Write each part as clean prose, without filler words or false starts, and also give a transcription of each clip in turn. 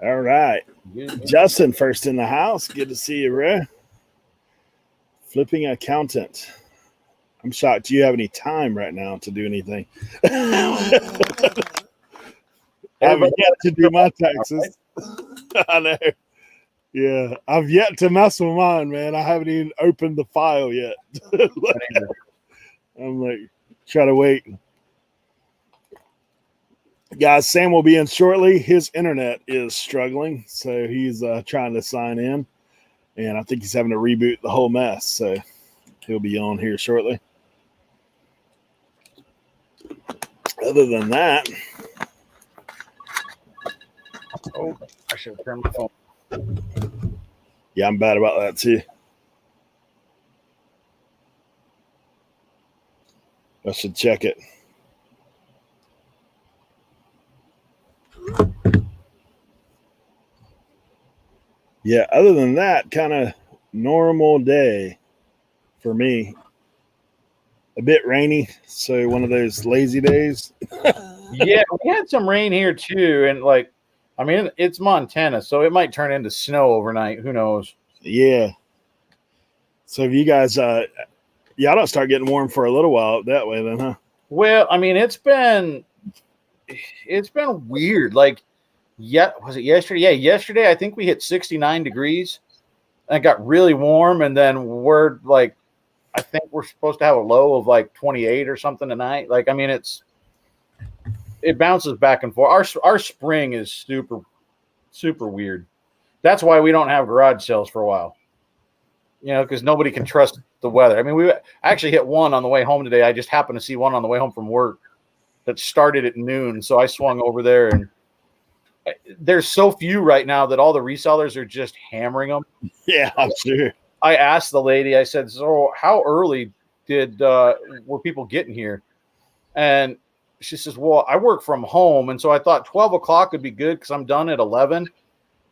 All right. Good. Justin, first in the house. Good to see you, bro. Flipping accountant. I'm shocked you have any time right now to do anything. I have yet to do my taxes. I know. Yeah, I've yet to mess with mine, man. I haven't even opened the file yet. I'm like, try to wait. Guys, Sam will be in shortly. His internet is struggling, so he's trying to sign in, and I think he's having to reboot the whole mess. So he'll be on here shortly. Other than that, Oh, I should have turned my phone. yeah, I'm bad about that too. I should check it. Yeah, other than that, kind of normal day for me. A bit rainy, so one of those lazy days. Yeah, we had some rain here too, and like, I mean, it's Montana, so it might turn into snow overnight. Who knows? Yeah. So if you guys, y'all don't start getting warm for a little while that way, then, huh? Well, I mean, it's been weird. Like, yeah, was it yesterday? Yeah, yesterday I think we hit 69 degrees, and it got really warm, and then we're like, I think we're supposed to have a low of like 28 or something tonight. Like, I mean, it bounces back and forth. Our spring is super, super weird. That's why we don't have garage sales for a while. You know, because nobody can trust the weather. I mean, we actually hit one on the way home today. I just happened to see one on the way home from work that started at noon. So I swung over there, and there's so few right now that all the resellers are just hammering them. Yeah, I'm sure. I asked the lady, I said, so how early were people getting here? And she says, well, I work from home. And so I thought 12 o'clock would be good because I'm done at 11.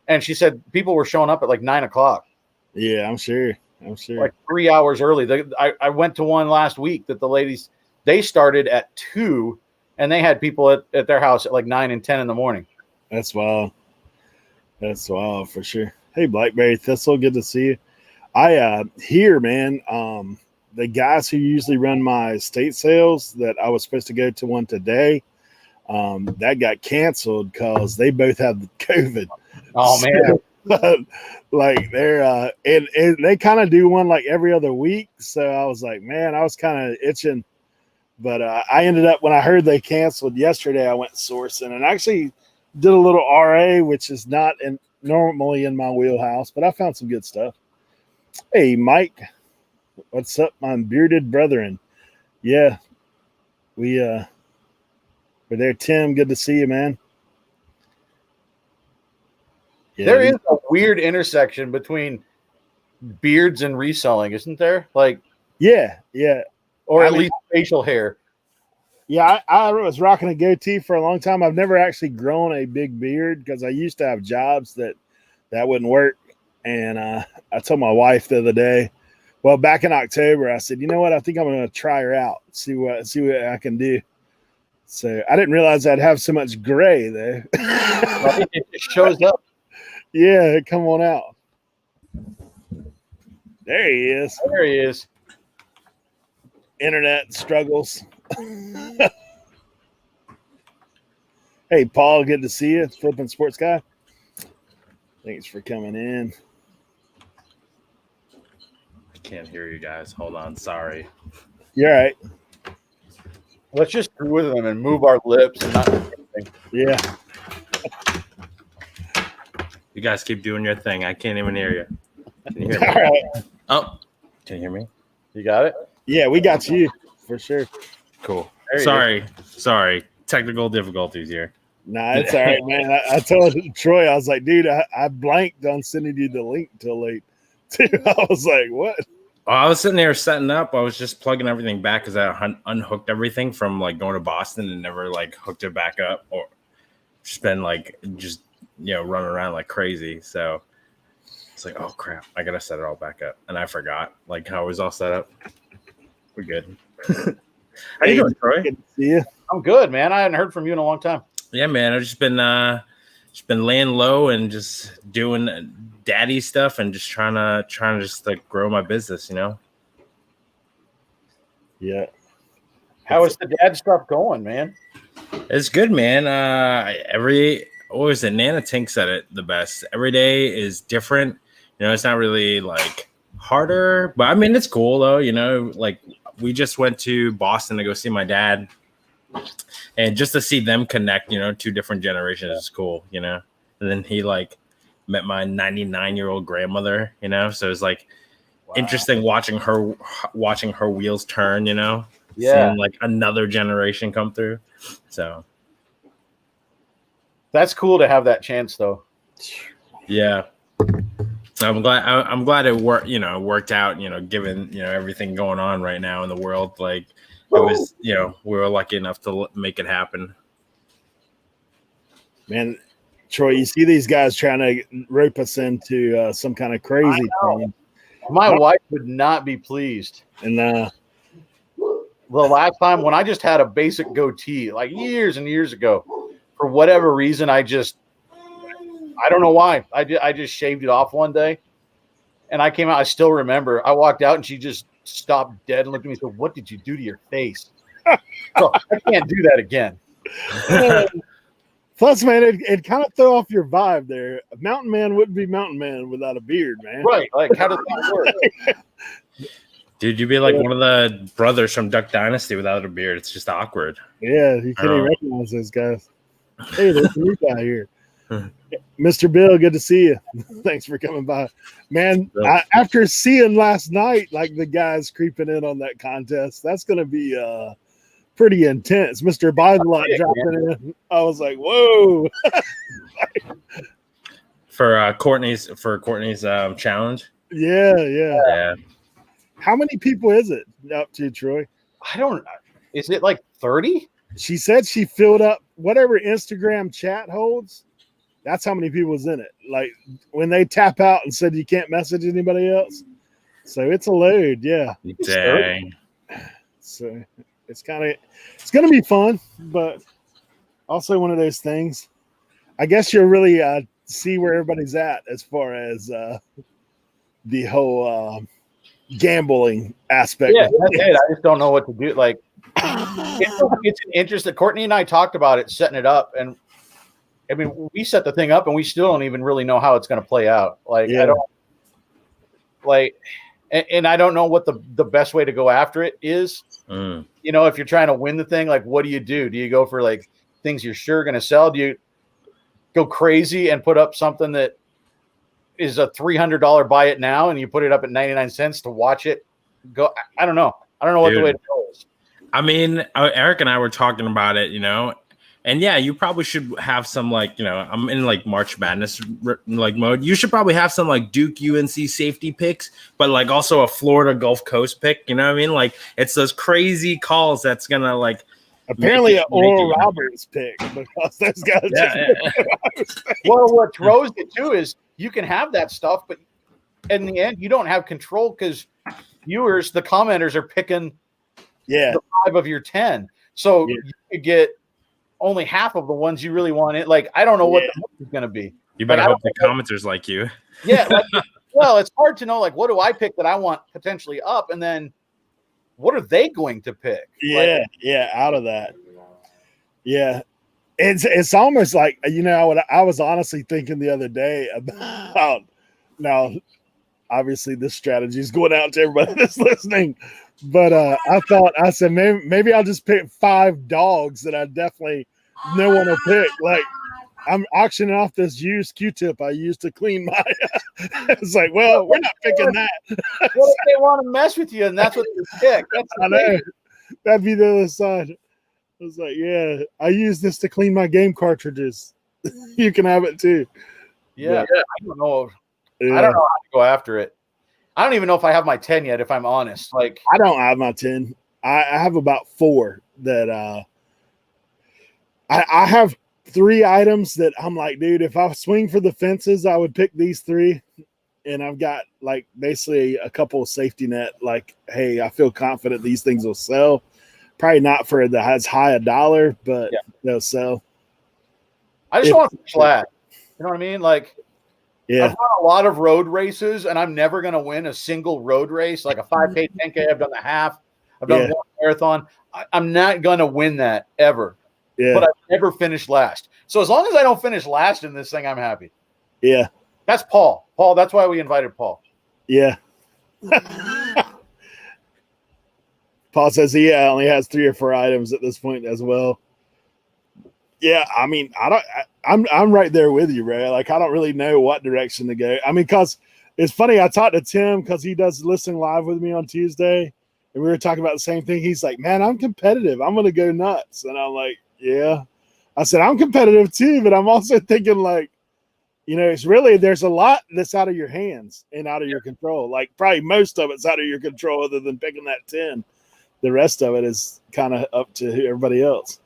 And she said people were showing up at like 9 o'clock. Yeah, I'm sure. Like 3 hours early. I went to one last week that the ladies, they started at 2 and they had people at their house at like 9 and 10 in the morning. That's wild. That's wild for sure. Hey, Blackberry Thistle, good to see you. I here, man, the guys who usually run my estate sales that I was supposed to go to one today, that got canceled because they both have the COVID. Oh, man. Like they're and they kind of do one like every other week. So I was like, man, I was kind of itching. But I ended up, when I heard they canceled yesterday, I went sourcing and actually did a little RA, which is not normally in my wheelhouse, but I found some good stuff. Hey, Mike, what's up, my bearded brethren? Yeah, we're there. Tim, good to see you, man. Yeah, there is a weird intersection between beards and reselling, isn't there? Like, yeah, or at least facial hair. Yeah, I was rocking a goatee for a long time. I've never actually grown a big beard because I used to have jobs that wouldn't work. And I told my wife the other day, well, back in October, I said, you know what? I think I'm going to try her out, see what I can do. So I didn't realize I'd have so much gray though. It just shows up. Yeah, come on out. There he is. There he is. Internet struggles. Hey, Paul, good to see you. It's Flipping Sports Guy. Thanks for coming in. I can't hear you guys. Hold on. Sorry. You're all right. Let's just screw with them and move our lips and not do anything. Yeah. You guys keep doing your thing. I can't even hear you. Can you hear me? All right. Oh, can you hear me? You got it? Yeah, we got you for sure. Cool. There you Sorry. Technical difficulties here. Nah, it's all right, man. I told Troy, I was like, dude, I blanked on sending you the link till late. I was like, what? Well, I was sitting there setting up. I was just plugging everything back because I unhooked everything from like going to Boston and never like hooked it back up, or just been like running around like crazy. So it's like, oh crap, I gotta set it all back up, and I forgot like how it was all set up. We're good. How you doing, Troy? Good to see you. I'm good, man. I hadn't heard from you in a long time. Yeah, man. I've just been just been laying low and just doing daddy stuff and just trying to just like grow my business, you know. Yeah. How is the dad stuff going, man? It's good, man. What was it? Nana Tink said it the best. Every day is different. You know, it's not really like harder, but I mean, it's cool though. You know, like we just went to Boston to go see my dad, and just to see them connect, you know, two different generations is cool, you know. And then he like met my 99-year-old grandmother, you know. So it's like interesting watching her wheels turn, you know. Yeah. Seeing like another generation come through. So that's cool to have that chance, though. Yeah, I'm glad it worked out. You know, given everything going on right now in the world, like it was. You know, we were lucky enough to make it happen. Man, Troy, you see these guys trying to rope us into some kind of crazy thing. My wife would not be pleased. And the last time when I just had a basic goatee, like years and years ago, for whatever reason, I don't know why. I just shaved it off one day, and I came out. I still remember. I walked out, and she just stopped dead and looked at me and said, "What did you do to your face?" So I can't do that again. Plus, man, it kind of throw off your vibe there. A mountain man wouldn't be mountain man without a beard, man. Right? Like, how does that work? Dude, you'd be like one of the brothers from Duck Dynasty without a beard. It's just awkward. Yeah, you can't even recognize those guys. Hey, there's a new guy here. Mr. Bill, good to see you. Thanks for coming by. Man, after seeing last night, like the guys creeping in on that contest, that's going to be pretty intense. Mr. Bidelot dropping in. I was like, whoa. For Courtney's challenge? Yeah. How many people is it up to, Troy? Is it like 30? She said she filled up whatever Instagram chat holds. That's how many people was in it. Like when they tap out and said you can't message anybody else. So it's a load, yeah. Dang. So it's going to be fun, but also one of those things. I guess you'll really see where everybody's at as far as the whole gambling aspect. Yeah, that's it. I just don't know what to do. Like, it's an interest that Courtney and I talked about it, setting it up, and I mean, we set the thing up, and we still don't even really know how it's going to play out. Like, I don't like, and I don't know what the best way to go after it is. You know, if you're trying to win the thing, like, what do? Do you go for like things you're sure going to sell? Do you go crazy and put up something that is a $300 buy it now, and you put it up at 99 cents to watch it go? I don't know. I don't know what the way to go is. I mean, Eric and I were talking about it, you know, and yeah, you probably should have some, like, you know, I'm in like March Madness like mode. You should probably have some like Duke UNC safety picks, but like also a Florida Gulf Coast pick. You know what I mean? Like it's those crazy calls that's gonna like. Apparently, an Oral Roberts pick because those guys. Well, what throws it too is you can have that stuff, but in the end, you don't have control because viewers, the commenters, are picking the 5 of your 10. So you could get only half of the ones you really want. Like, I don't know what the hook is going to be. You better hope the commenters like you. Yeah. Like, well, it's hard to know, like, what do I pick that I want potentially up? And then what are they going to pick? Out of that. Yeah. It's almost like, you know, I was honestly thinking the other day about, now, obviously this strategy is going out to everybody that's listening, but I said, maybe I'll just pick 5 dogs that I definitely no one will pick. Like, I'm auctioning off this used Q-tip I used to clean my. It's like, well, we're not picking that. What if they want to mess with you, and that's what they pick? I know. That'd be the other side. I was like, yeah, I use this to clean my game cartridges. You can have it too. Yeah. I don't know. Yeah. I don't know how to go after it. I don't even know if I have my 10 yet, if I'm honest. Like, I don't have my 10. I have about 4 that I have 3 items that I'm like, dude, if I swing for the fences, I would pick these 3. And I've got like basically a couple of safety net, like, hey, I feel confident these things will sell. Probably not for as high $1, but they'll sell. I just want to be flat. You know what I mean? Like, Yeah. I've run a lot of road races, and I'm never going to win a single road race, like a 5K, 10K. I've done the half. I've done one marathon. I'm not going to win that ever. Yeah. But I've never finished last. So as long as I don't finish last in this thing, I'm happy. Yeah. That's Paul. Paul, that's why we invited Paul. Yeah. Paul says he only has 3 or 4 items at this point as well. Yeah, I mean, I'm right there with you, Ray. Like, I don't really know what direction to go. I mean, because it's funny, I talked to Tim because he does listening live with me on Tuesday, and we were talking about the same thing. He's like, man, I'm competitive. I'm going to go nuts. And I'm like, yeah. I said, I'm competitive too, but I'm also thinking like, you know, it's really, there's a lot that's out of your hands and out of your control. Like probably most of it's out of your control other than picking that 10. The rest of it is kind of up to everybody else.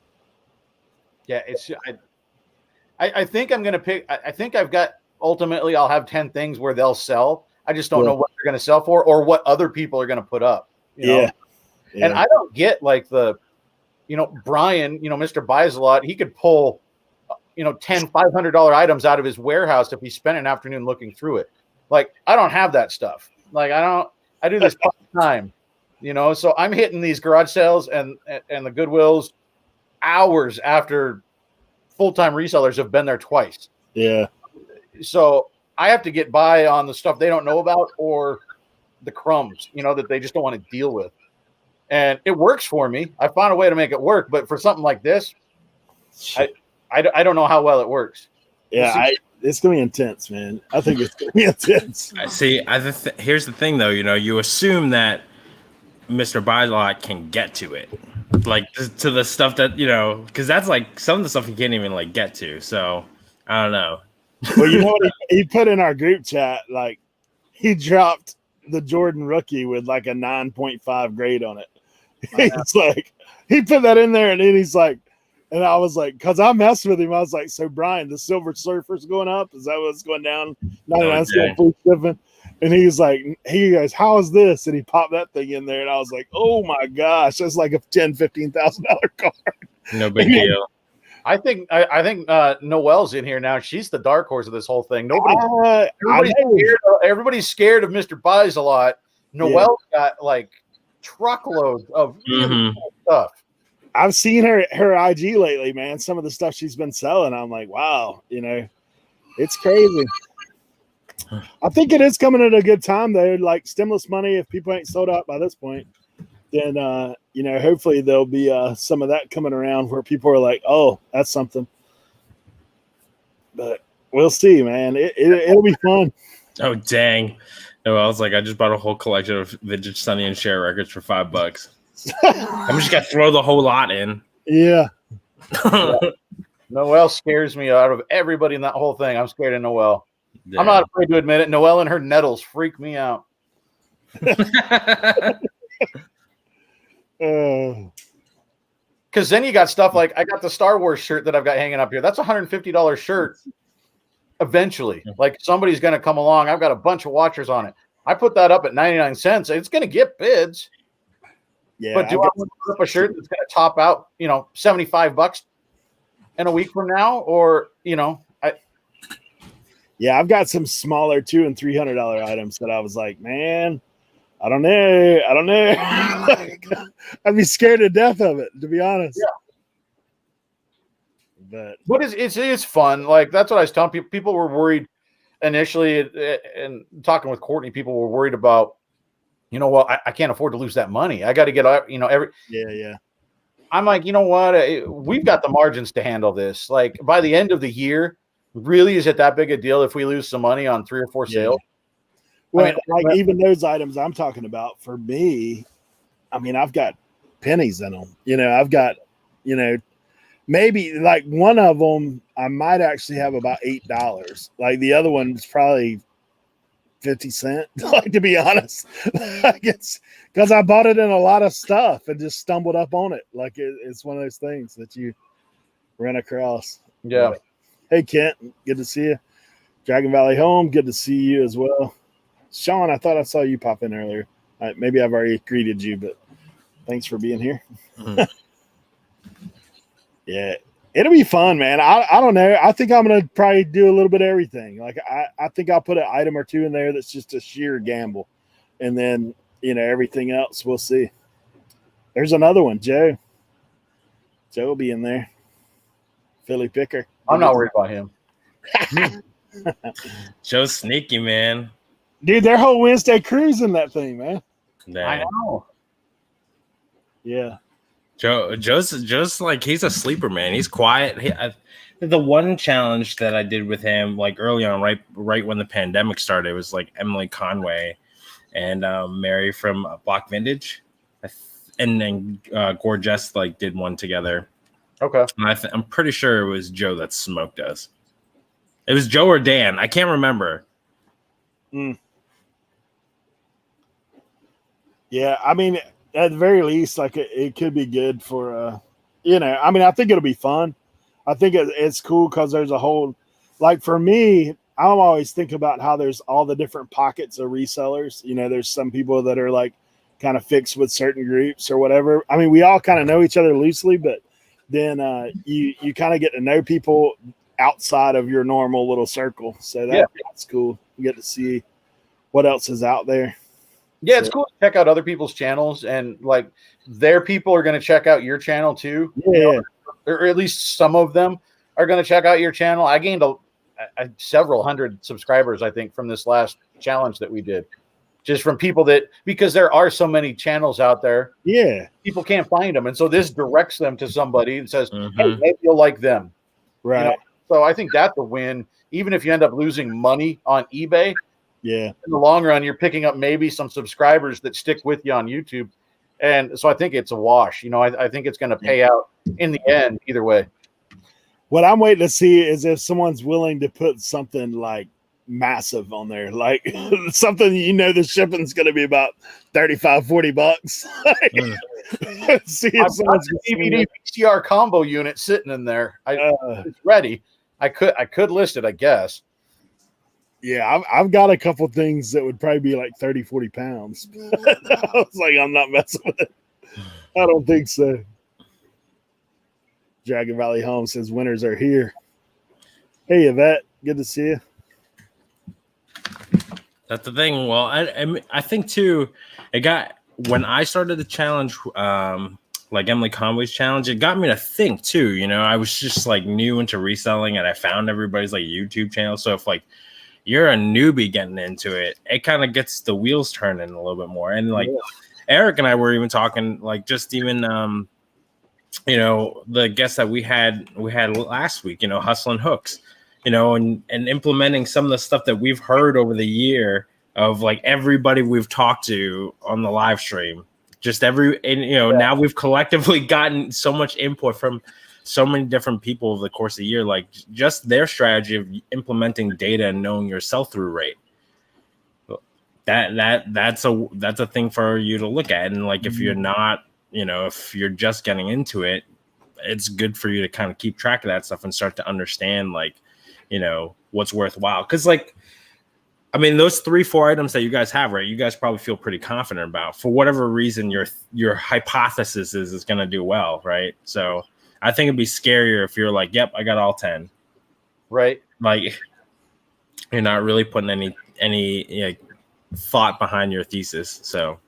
Yeah, it's I think I'm gonna pick. I think I've got ultimately I'll have 10 things where they'll sell. I just don't know what they're gonna sell for or what other people are gonna put up. You know? And I don't get like the, you know, Brian, you know, Mr. Buys a Lot, he could pull, you know, 10 $500 items out of his warehouse if he spent an afternoon looking through it. Like I don't have that stuff. Like I do this part time, you know, so I'm hitting these garage sales and the Goodwills hours after full-time resellers have been there twice. Yeah. So I have to get by on the stuff they don't know about or the crumbs, you know, that they just don't want to deal with. And it works for me. I found a way to make it work, but for something like this, I don't know how well it works. Yeah, it's going to be intense, man. I think it's going to be intense. I see. Here's the thing, though. You know, you assume that Mr. Buys a Lot can get to it, like to the stuff that, you know, because that's like some of the stuff he can't even like get to. So I don't know. Well, you know what he put in our group chat? Like he dropped the Jordan rookie with like a 9.5 grade on it. He's like, he put that in there, and then he's like, and I was like, because I messed with him. I was like, so Brian, the Silver Surfer's going up? Is that what's going down? 99 cent free shipping. And he's like, he goes, how is this? And he popped that thing in there, and I was like, oh my gosh, that's like a $10,000-$15,000 card. No big deal. I think Noelle's in here now. She's the dark horse of this whole thing. Everybody's scared of Mr. Buys a Lot. Noelle's got like truckloads of stuff. I've seen her IG lately, man. Some of the stuff she's been selling, I'm like, wow, you know, it's crazy. I think it is coming at a good time though. Like stimulus money, if people ain't sold out by this point, then you know, hopefully there'll be some of that coming around where people are like, oh, that's something. But we'll see, man. It'll be fun. Oh dang! No, I was like, I just bought a whole collection of vintage Sonny and Cher records for $5. I'm just gonna throw the whole lot in. Yeah. Noelle scares me out of everybody in that whole thing. I'm scared of Noelle. Damn. I'm not afraid to admit it. Noelle and her nettles freak me out. Because then you got stuff like I got the Star Wars shirt that I've got hanging up here. That's a $150 shirt. Eventually, like somebody's going to come along. I've got a bunch of watchers on it. I put that up at 99 cents. It's going to get bids. Yeah, but do I want to put up a shirt that's going to top out, you know, $75 in a week from now, or you know, yeah, I've got some smaller $200 and $300 items that I was like, man, I don't know. I'd be scared to death of it, to be honest. Yeah. But it's fun. Like that's what I was telling people. People were worried initially, and talking with Courtney, people were worried about, you know, well, I can't afford to lose that money. I got to get, you know, Yeah. I'm like, you know what? We've got the margins to handle this. Like by the end of the year, really, is it that big a deal if we lose some money on 3 or 4 sales? Well, I mean, like even those items I'm talking about for me, I mean, I've got pennies in them. You know, I've got, you know, maybe like one of them I might actually have about $8. Like the other one's probably 50 cents. Like to be honest, like it's because I bought it in a lot of stuff and just stumbled up on it. Like it's one of those things that you run across. Yeah. But, hey Kent, good to see you. Dragon Valley Home, good to see you as well. Sean, I thought I saw you pop in earlier. Maybe I've already greeted you, but thanks for being here. Yeah. It'll be fun, man. I don't know. I think I'm gonna probably do a little bit of everything. Like I think I'll put an item or two in there that's just a sheer gamble, and then everything else we'll see. There's another one, Joe. Joe will be in there. Philly Picker. I'm not worried about him. Joe's sneaky, man. Dude, their whole Wednesday cruise in that thing, man. Dang. I know. Yeah. Joe's like, he's a sleeper, man. He's quiet. The one challenge that I did with him, like early on, right when the pandemic started, was like Emily Conway and Mary from Block Vintage, and then Gorgeous like did one together. Okay. And I'm pretty sure it was Joe that smoked us. It was Joe or Dan. I can't remember. Yeah, I mean, at the very least, like it could be good for, I mean, I think it'll be fun. I think it's cool because there's a whole, like for me, I'm always thinking about how there's all the different pockets of resellers. There's some people that are like kind of fixed with certain groups or whatever. I mean, we all kind of know each other loosely, but then you kind of get to know people outside of your normal little circle. So that's cool. You get to see what else is out there. Yeah, it's cool to check out other people's channels, and like their people are going to check out your channel too. Yeah. Or at least some of them are going to check out your channel. I gained several hundred subscribers, I think, from this last challenge that we did. Just from people because there are so many channels out there. Yeah. People can't find them. And so this directs them to somebody and says, hey, maybe you'll like them. Right. So I think that's a win. Even if you end up losing money on eBay, yeah, in the long run, you're picking up maybe some subscribers that stick with you on YouTube. And so I think it's a wash. I think it's going to pay out in the end either way. What I'm waiting to see is if someone's willing to put something like massive on there, like something the shipping's going to be about $35-$40. See if someone's DVD VCR combo unit sitting in there. It's ready. I could list it, I guess. Yeah, I've got a couple things that would probably be like 30-40 pounds. I was like, I'm not messing with it. I don't think so. Dragon Valley Home says winners are here. Hey, Yvette, good to see you. That's the thing. Well, I think too, when I started the challenge, like Emily Conway's challenge, it got me to think too. I was just like new into reselling, and I found everybody's like YouTube channel. So if like you're a newbie getting into it, it kind of gets the wheels turning a little bit more. And like Eric and I were even talking, like just even the guests that we had last week, hustling hooks, and implementing some of the stuff that we've heard over the year of like everybody we've talked to on the live stream. Now we've collectively gotten so much input from so many different people over the course of the year, like just their strategy of implementing data and knowing your sell-through rate. That's a thing for you to look at. And like, if you're not, if you're just getting into it, it's good for you to kind of keep track of that stuff and start to understand like, what's worthwhile. Cause like, I mean, those 3-4 items that you guys have, right? You guys probably feel pretty confident about, for whatever reason, your hypothesis is going to do well. Right. So I think it'd be scarier if you're like, yep, I got all 10. Right. Like you're not really putting any thought behind your thesis. So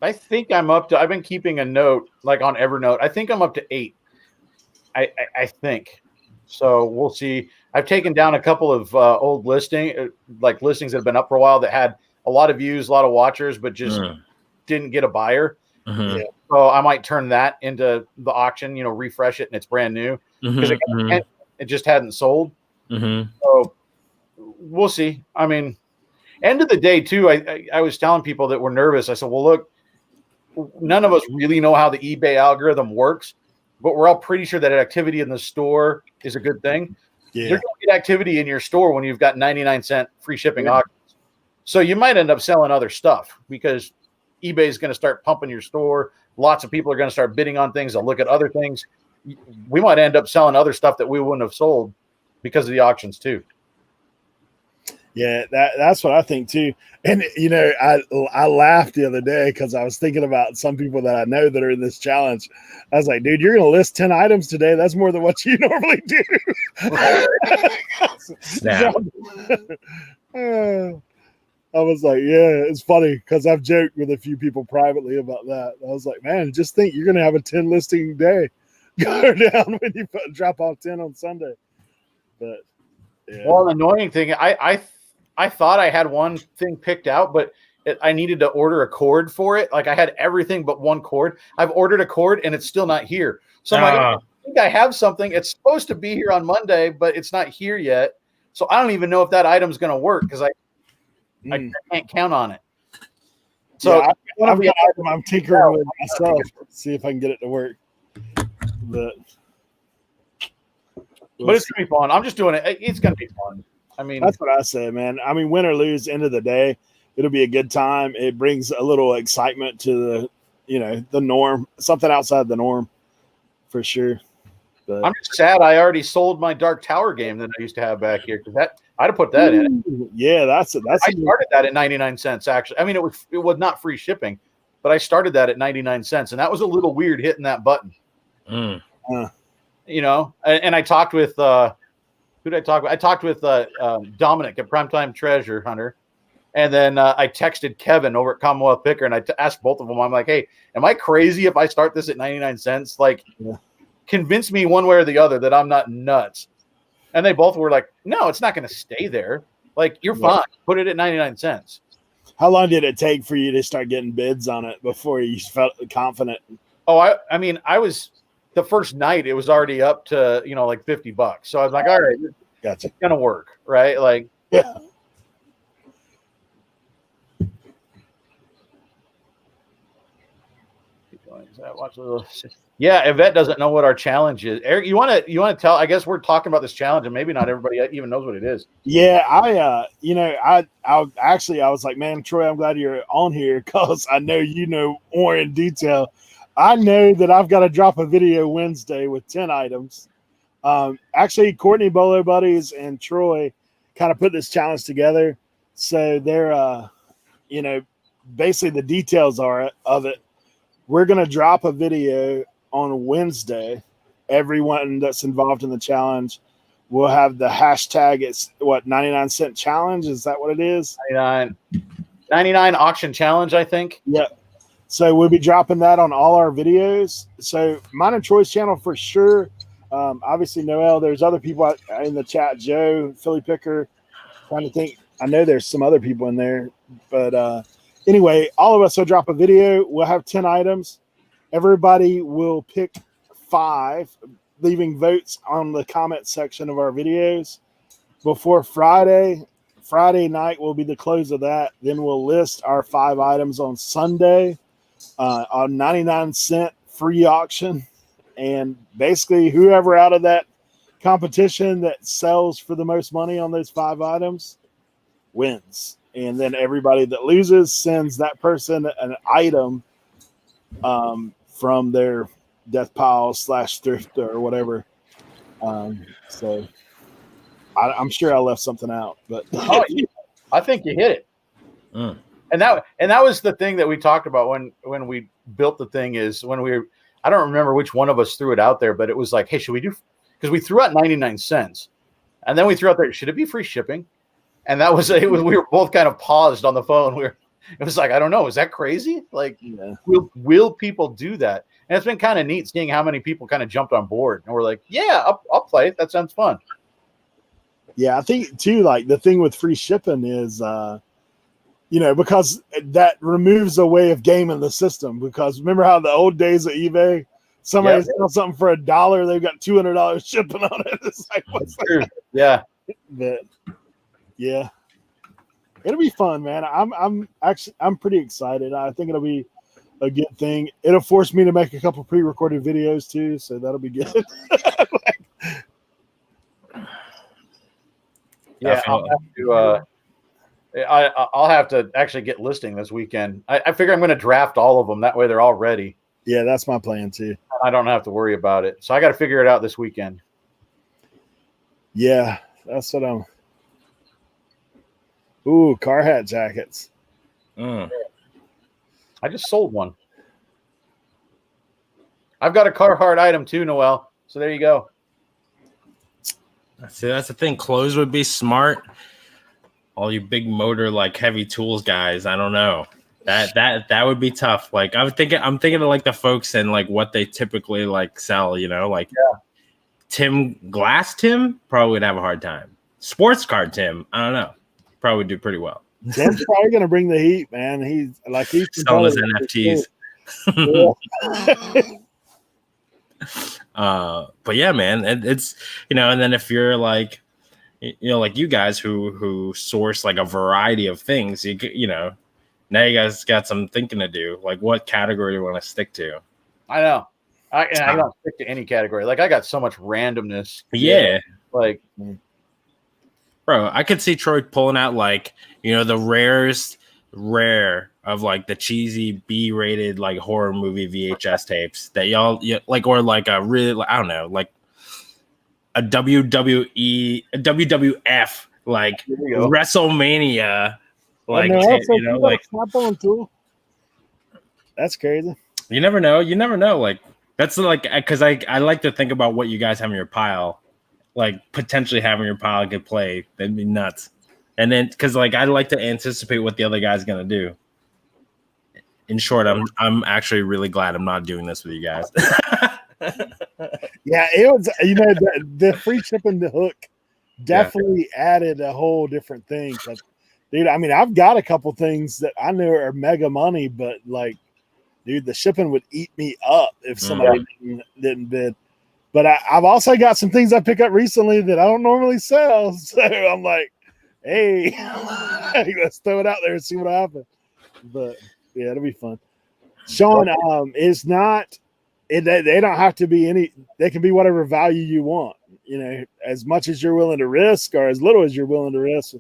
I think I've been keeping a note like on Evernote. I think I'm up to 8. I think. So we'll see. I've taken down a couple of old listings that have been up for a while that had a lot of views, a lot of watchers, but just didn't get a buyer. Mm-hmm. Yeah. So I might turn that into the auction, refresh it, and it's brand new because it just hadn't sold. Mm-hmm. So we'll see. I mean, end of the day too, I was telling people that were nervous. I said, well, look, none of us really know how the eBay algorithm works, but we're all pretty sure that activity in the store is a good thing. Yeah. You're going to get activity in your store when you've got 99-cent free shipping auctions. So you might end up selling other stuff because eBay is going to start pumping your store. Lots of people are going to start bidding on things. They'll look at other things. We might end up selling other stuff that we wouldn't have sold because of the auctions too. Yeah, that's what I think too. And I laughed the other day because I was thinking about some people that I know that are in this challenge. I was like, dude, you're gonna list 10 items today. That's more than what you normally do. Snap. I was like, yeah, it's funny because I've joked with a few people privately about that. I was like, man, just think you're gonna have a 10 listing day go down when you drop off 10 on Sunday. But yeah. Well, an annoying thing, I thought I had one thing picked out, but I needed to order a cord for it. Like I had everything but one cord. I've ordered a cord and it's still not here. So I'm like, I think I have something. It's supposed to be here on Monday, but it's not here yet. So I don't even know if that item's going to work because I can't count on it. So yeah, I'm tinkering with myself, see if I can get it to work. But it's gonna be fun. I'm just doing it. It's gonna be fun. I mean, that's what I say, man. I mean, win or lose, end of the day, it'll be a good time. It brings a little excitement to the norm, something outside the norm, for sure. But I'm just sad I already sold my Dark Tower game that I used to have back here because I'd have put that in. Yeah, I started that at 99 cents. Actually, I mean, it was not free shipping, but I started that at 99 cents, and that was a little weird hitting that button. And I talked with who did I talk with? I talked with Dominic at Primetime Treasure Hunter, and then I texted Kevin over at Commonwealth Picker, and I asked both of them. I'm like, hey, am I crazy if I start this at 99 cents? Like, convince me one way or the other that I'm not nuts. And they both were like, no, it's not going to stay there. Like, you're fine. Put it at 99 cents. How long did it take for you to start getting bids on it before you felt confident? Oh, I mean, I was the first night, it was already up to, like $50. So I was like, all right, gotcha. It's going to work. Right. Like, yeah. Yeah, Yvette doesn't know what our challenge is. Eric, you want to tell? I guess we're talking about this challenge, and maybe not everybody even knows what it is. Yeah, I was like, man, Troy, I'm glad you're on here because I know you know more in detail. I know that I've got to drop a video Wednesday with 10 items. Actually, Courtney Bolo Buddies and Troy kind of put this challenge together, so they're basically the details of it. We're going to drop a video on Wednesday. Everyone that's involved in the challenge will have the hashtag. It's 99 cent challenge. Is that what it is? 99 auction challenge, I think. Yeah. So we'll be dropping that on all our videos. So mine and Troy's channel for sure. Obviously Noel, there's other people in the chat, Joe, Philly Picker, trying to think. I know there's some other people in there, but, anyway, all of us will drop a video. We'll have 10 items. Everybody will pick 5, leaving votes on the comment section of our videos. Before Friday night will be the close of that. Then we'll list our 5 items on Sunday on 99 cent free auction. And basically, whoever out of that competition that sells for the most money on those 5 items wins. And then everybody that loses sends that person an item from their death pile / thrift or whatever. So I'm sure I left something out, but I think you hit it. And that was the thing that we talked about when we built the thing is I don't remember which one of us threw it out there, but it was like, hey, should we do, because we threw out 99 cents and then we threw out there, should it be free shipping? And we were both kind of paused on the phone. It was like, I don't know. Is that crazy? Like, will people do that? And it's been kind of neat seeing how many people kind of jumped on board and we're like, yeah, I'll play it. That sounds fun. Yeah. I think too, like the thing with free shipping is, because that removes a way of gaming the system, because remember how the old days of eBay, somebody sells something for $1, they've got $200 shipping on it. It's like, what's that? Yeah. But yeah, it'll be fun, man. I'm pretty excited. I think it'll be a good thing. It'll force me to make a couple pre-recorded videos too, so that'll be good. Yeah, I'll have to actually get listing this weekend. I figure I'm going to draft all of them. That way they're all ready. Yeah, that's my plan too. I don't have to worry about it. So I got to figure it out this weekend. Yeah, that's what I'm. Ooh, car hat jackets. Mm. I just sold one. I've got a Carhartt item too, Noel. So there you go. See, that's the thing. Clothes would be smart. All you big motor like heavy tools guys, I don't know. That would be tough. Like I'm thinking of like the folks and like what they typically like sell, you know, like Tim probably would have a hard time. Sports car Tim, I don't know. Probably would do pretty well. Tim's probably gonna bring the heat, man. He's selling his NFTs. But yeah, man, it's you know, and then if you're like, you know, like you guys who source like a variety of things, you know, now you guys got some thinking to do. Like, what category do you want to stick to? I know. I don't stick to any category. Like I got so much randomness. Yeah. Like, bro, I could see Troy pulling out like, you know, the rare of like the cheesy B-rated like horror movie VHS tapes that y'all like, or like a really, I don't know, like a WWE, a WWF like WrestleMania, like tape, you know, like snap on too. That's crazy. You never know. Like that's like because I like to think about what you guys have in your pile, like potentially having your pile get played. That'd be nuts. And then because like I like to anticipate what the other guy's gonna do. In short, I'm actually really glad I'm not doing this with you guys. Yeah, it was, you know, the free shipping the hook definitely added a whole different thing. Dude, I mean, I've got a couple things that I know are mega money, but like, dude, the shipping would eat me up if somebody didn't bid. But I've also got some things I picked up recently that I don't normally sell. So I'm like, hey, let's throw it out there and see what happens. But yeah, it'll be fun. Sean, is not, they don't have to be any, they can be whatever value you want, you know, as much as you're willing to risk or as little as you're willing to risk.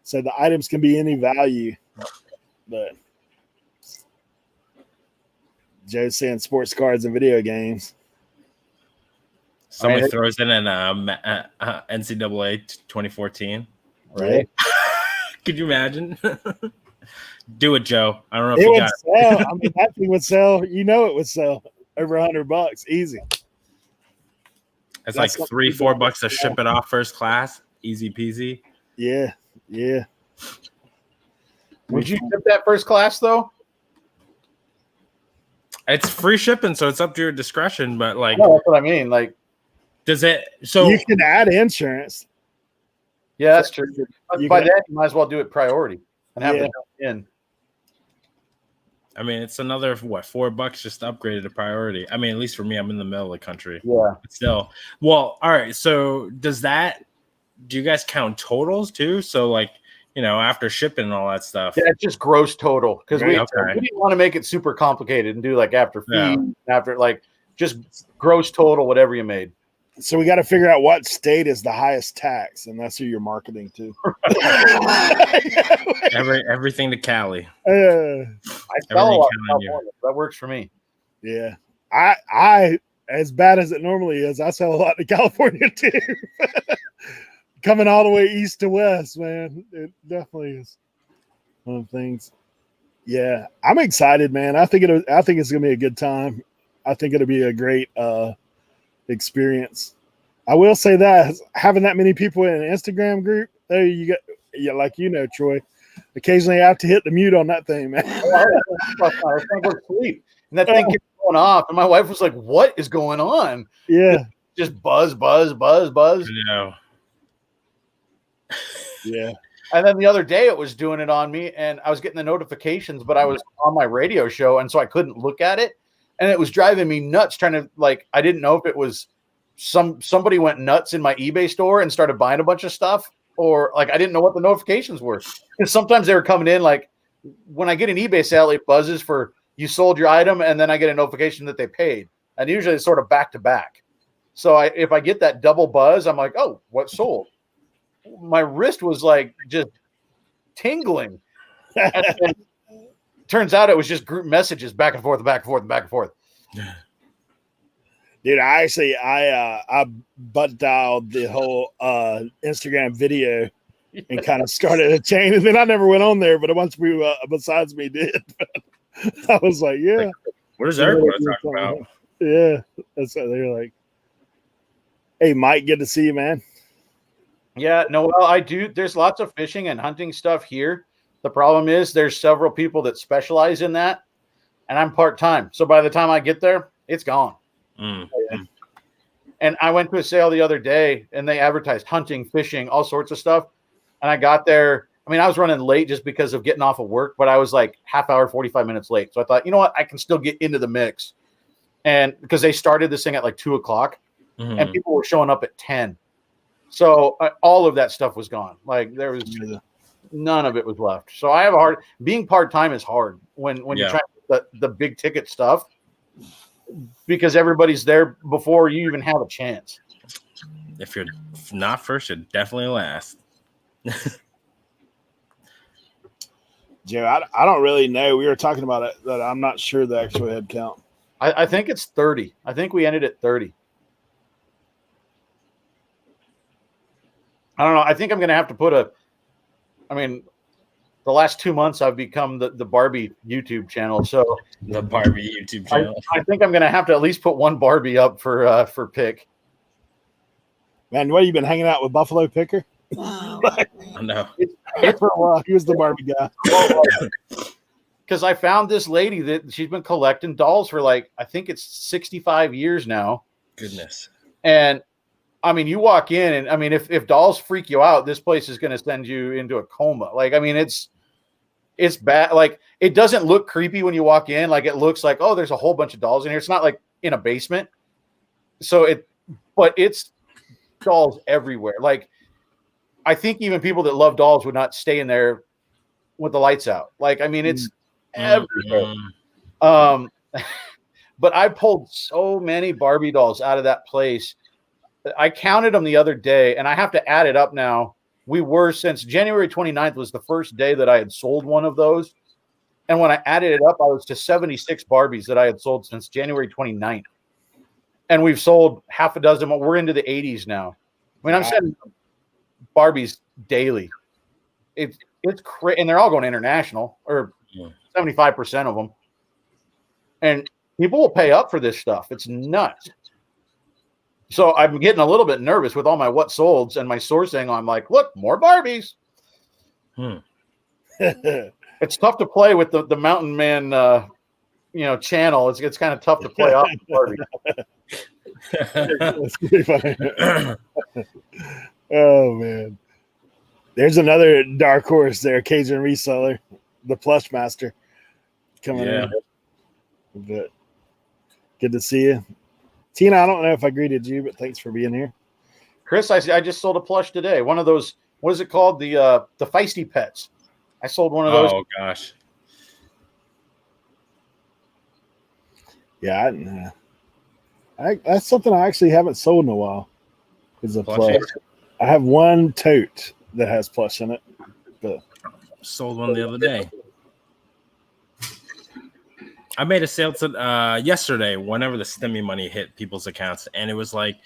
So the items can be any value. But Joe's saying sports cards and video games. Somebody throws in an NCAA 2014. Right. Could you imagine? Do it, Joe. I don't know if It you would got sell. I mean, that thing would sell. You know, it would sell over $100 easy. It's like $3-4 to ship it off first class. Easy peasy. Yeah. Yeah. Would you ship that first class though? It's free shipping, so it's up to your discretion. But like, no, that's what I mean. Like, does it? So you can add insurance. Yeah, that's true. By that, you might as well do it priority and have it in. I mean, it's another $4 just upgraded to priority. I mean, at least for me, I'm in the middle of the country. Yeah. But still, well, all right. So do you guys count totals too? So like, you know, after shipping and all that stuff. Yeah, it's just gross total because we didn't want to make it super complicated and do like after fee, after like just gross total, whatever you made. So we got to figure out what state is the highest tax, and that's who you're marketing to. Everything to Cali. I sell a lot in California. That works for me. Yeah, I as bad as it normally is, I sell a lot to California too. Coming all the way east to west, man, it definitely is one of the things. Yeah, I'm excited, man. I think it's gonna be a good time. I think it'll be a great experience. I will say that having that many people in an Instagram group, you got, like, you know, Troy, occasionally I have to hit the mute on that thing, man. I was trying to go to sleep, and that thing kept going off, and my wife was like, "What is going on?" Yeah, just buzz, buzz, buzz, buzz. No. Yeah. And then the other day it was doing it on me, and I was getting the notifications, but I was on my radio show, and so I couldn't look at it. And it was driving me nuts trying to, like, I didn't know if it was somebody went nuts in my eBay store and started buying a bunch of stuff, or like, I didn't know what the notifications were. Because sometimes they were coming in, like when I get an eBay sale, it buzzes for you sold your item. And then I get a notification that they paid. And usually it's sort of back to back. So if I get that double buzz, I'm like, oh, what sold? My wrist was like just tingling. And turns out it was just group messages back and forth, back and forth, back and forth. Dude, I butt dialed the whole Instagram video and kind of started a chain. And then I never went on there, but a bunch of people besides me did. I was like, yeah. What is everyone talking about? Yeah. That's what they were like. Hey, Mike, good to see you, man. Yeah, no, well, I do. There's lots of fishing and hunting stuff here. The problem is there's several people that specialize in that, and I'm part-time. So by the time I get there, it's gone. And I went to a sale the other day, and they advertised hunting, fishing, all sorts of stuff. And I got there. I mean, I was running late just because of getting off of work, but I was like half hour, 45 minutes late. So I thought, you know what? I can still get into the mix. And because they started this thing at like 2:00 and people were showing up at 10. So all of that stuff was gone. Like there was none of it was left. So I have a hard being part-time is hard when you're trying the big ticket stuff because everybody's there before you even have a chance. If you're not first, you're definitely last. Joe, I don't really know. We were talking about it, that I'm not sure the actual head count. I think it's 30. I think we ended at 30. I don't know. I think I'm going to have to put the last 2 months I've become the Barbie YouTube channel. So the Barbie YouTube channel. I think I'm going to have to at least put one Barbie up for pick. Man, what, you been hanging out with Buffalo Picker? I know. For a while, he was the Barbie guy. Because I found this lady that she's been collecting dolls for like, I think it's 65 years now. Goodness. And I mean, you walk in and I mean, if dolls freak you out, this place is going to send you into a coma. Like, I mean, it's bad. Like, it doesn't look creepy when you walk in. Like, it looks like, oh, there's a whole bunch of dolls in here. It's not like in a basement. But it's dolls everywhere. Like, I think even people that love dolls would not stay in there with the lights out. Like, I mean, it's everywhere. But I pulled so many Barbie dolls out of that place. I counted them the other day, and I have to add it up now. We were, since January 29th was the first day that I had sold one of those. And when I added it up, I was to 76 Barbies that I had sold since January 29th. And we've sold half a dozen. We're into the 80s now. I mean, I'm sending Barbies daily. It's crazy. And they're all going international, or 75% of them. And people will pay up for this stuff. It's nuts. So I'm getting a little bit nervous with all my what solds and my sourcing. I'm like, look, more Barbies. It's tough to play with the Mountain Man, channel. It's kind of tough to play off Barbie. That's pretty funny. Oh man, there's another dark horse there, Cajun Reseller, the Plush Master, coming in. But good to see you. Tina, I don't know if I greeted you, but thanks for being here. Chris, I just sold a plush today. One of those, what is it called? The Feisty Pets. I sold one of those. Oh, gosh. Yeah, that's something I actually haven't sold in a while. Is a plush. I have one tote that has plush in it. But sold one the other day. I made a sale to yesterday whenever the STEMI money hit people's accounts, and it was like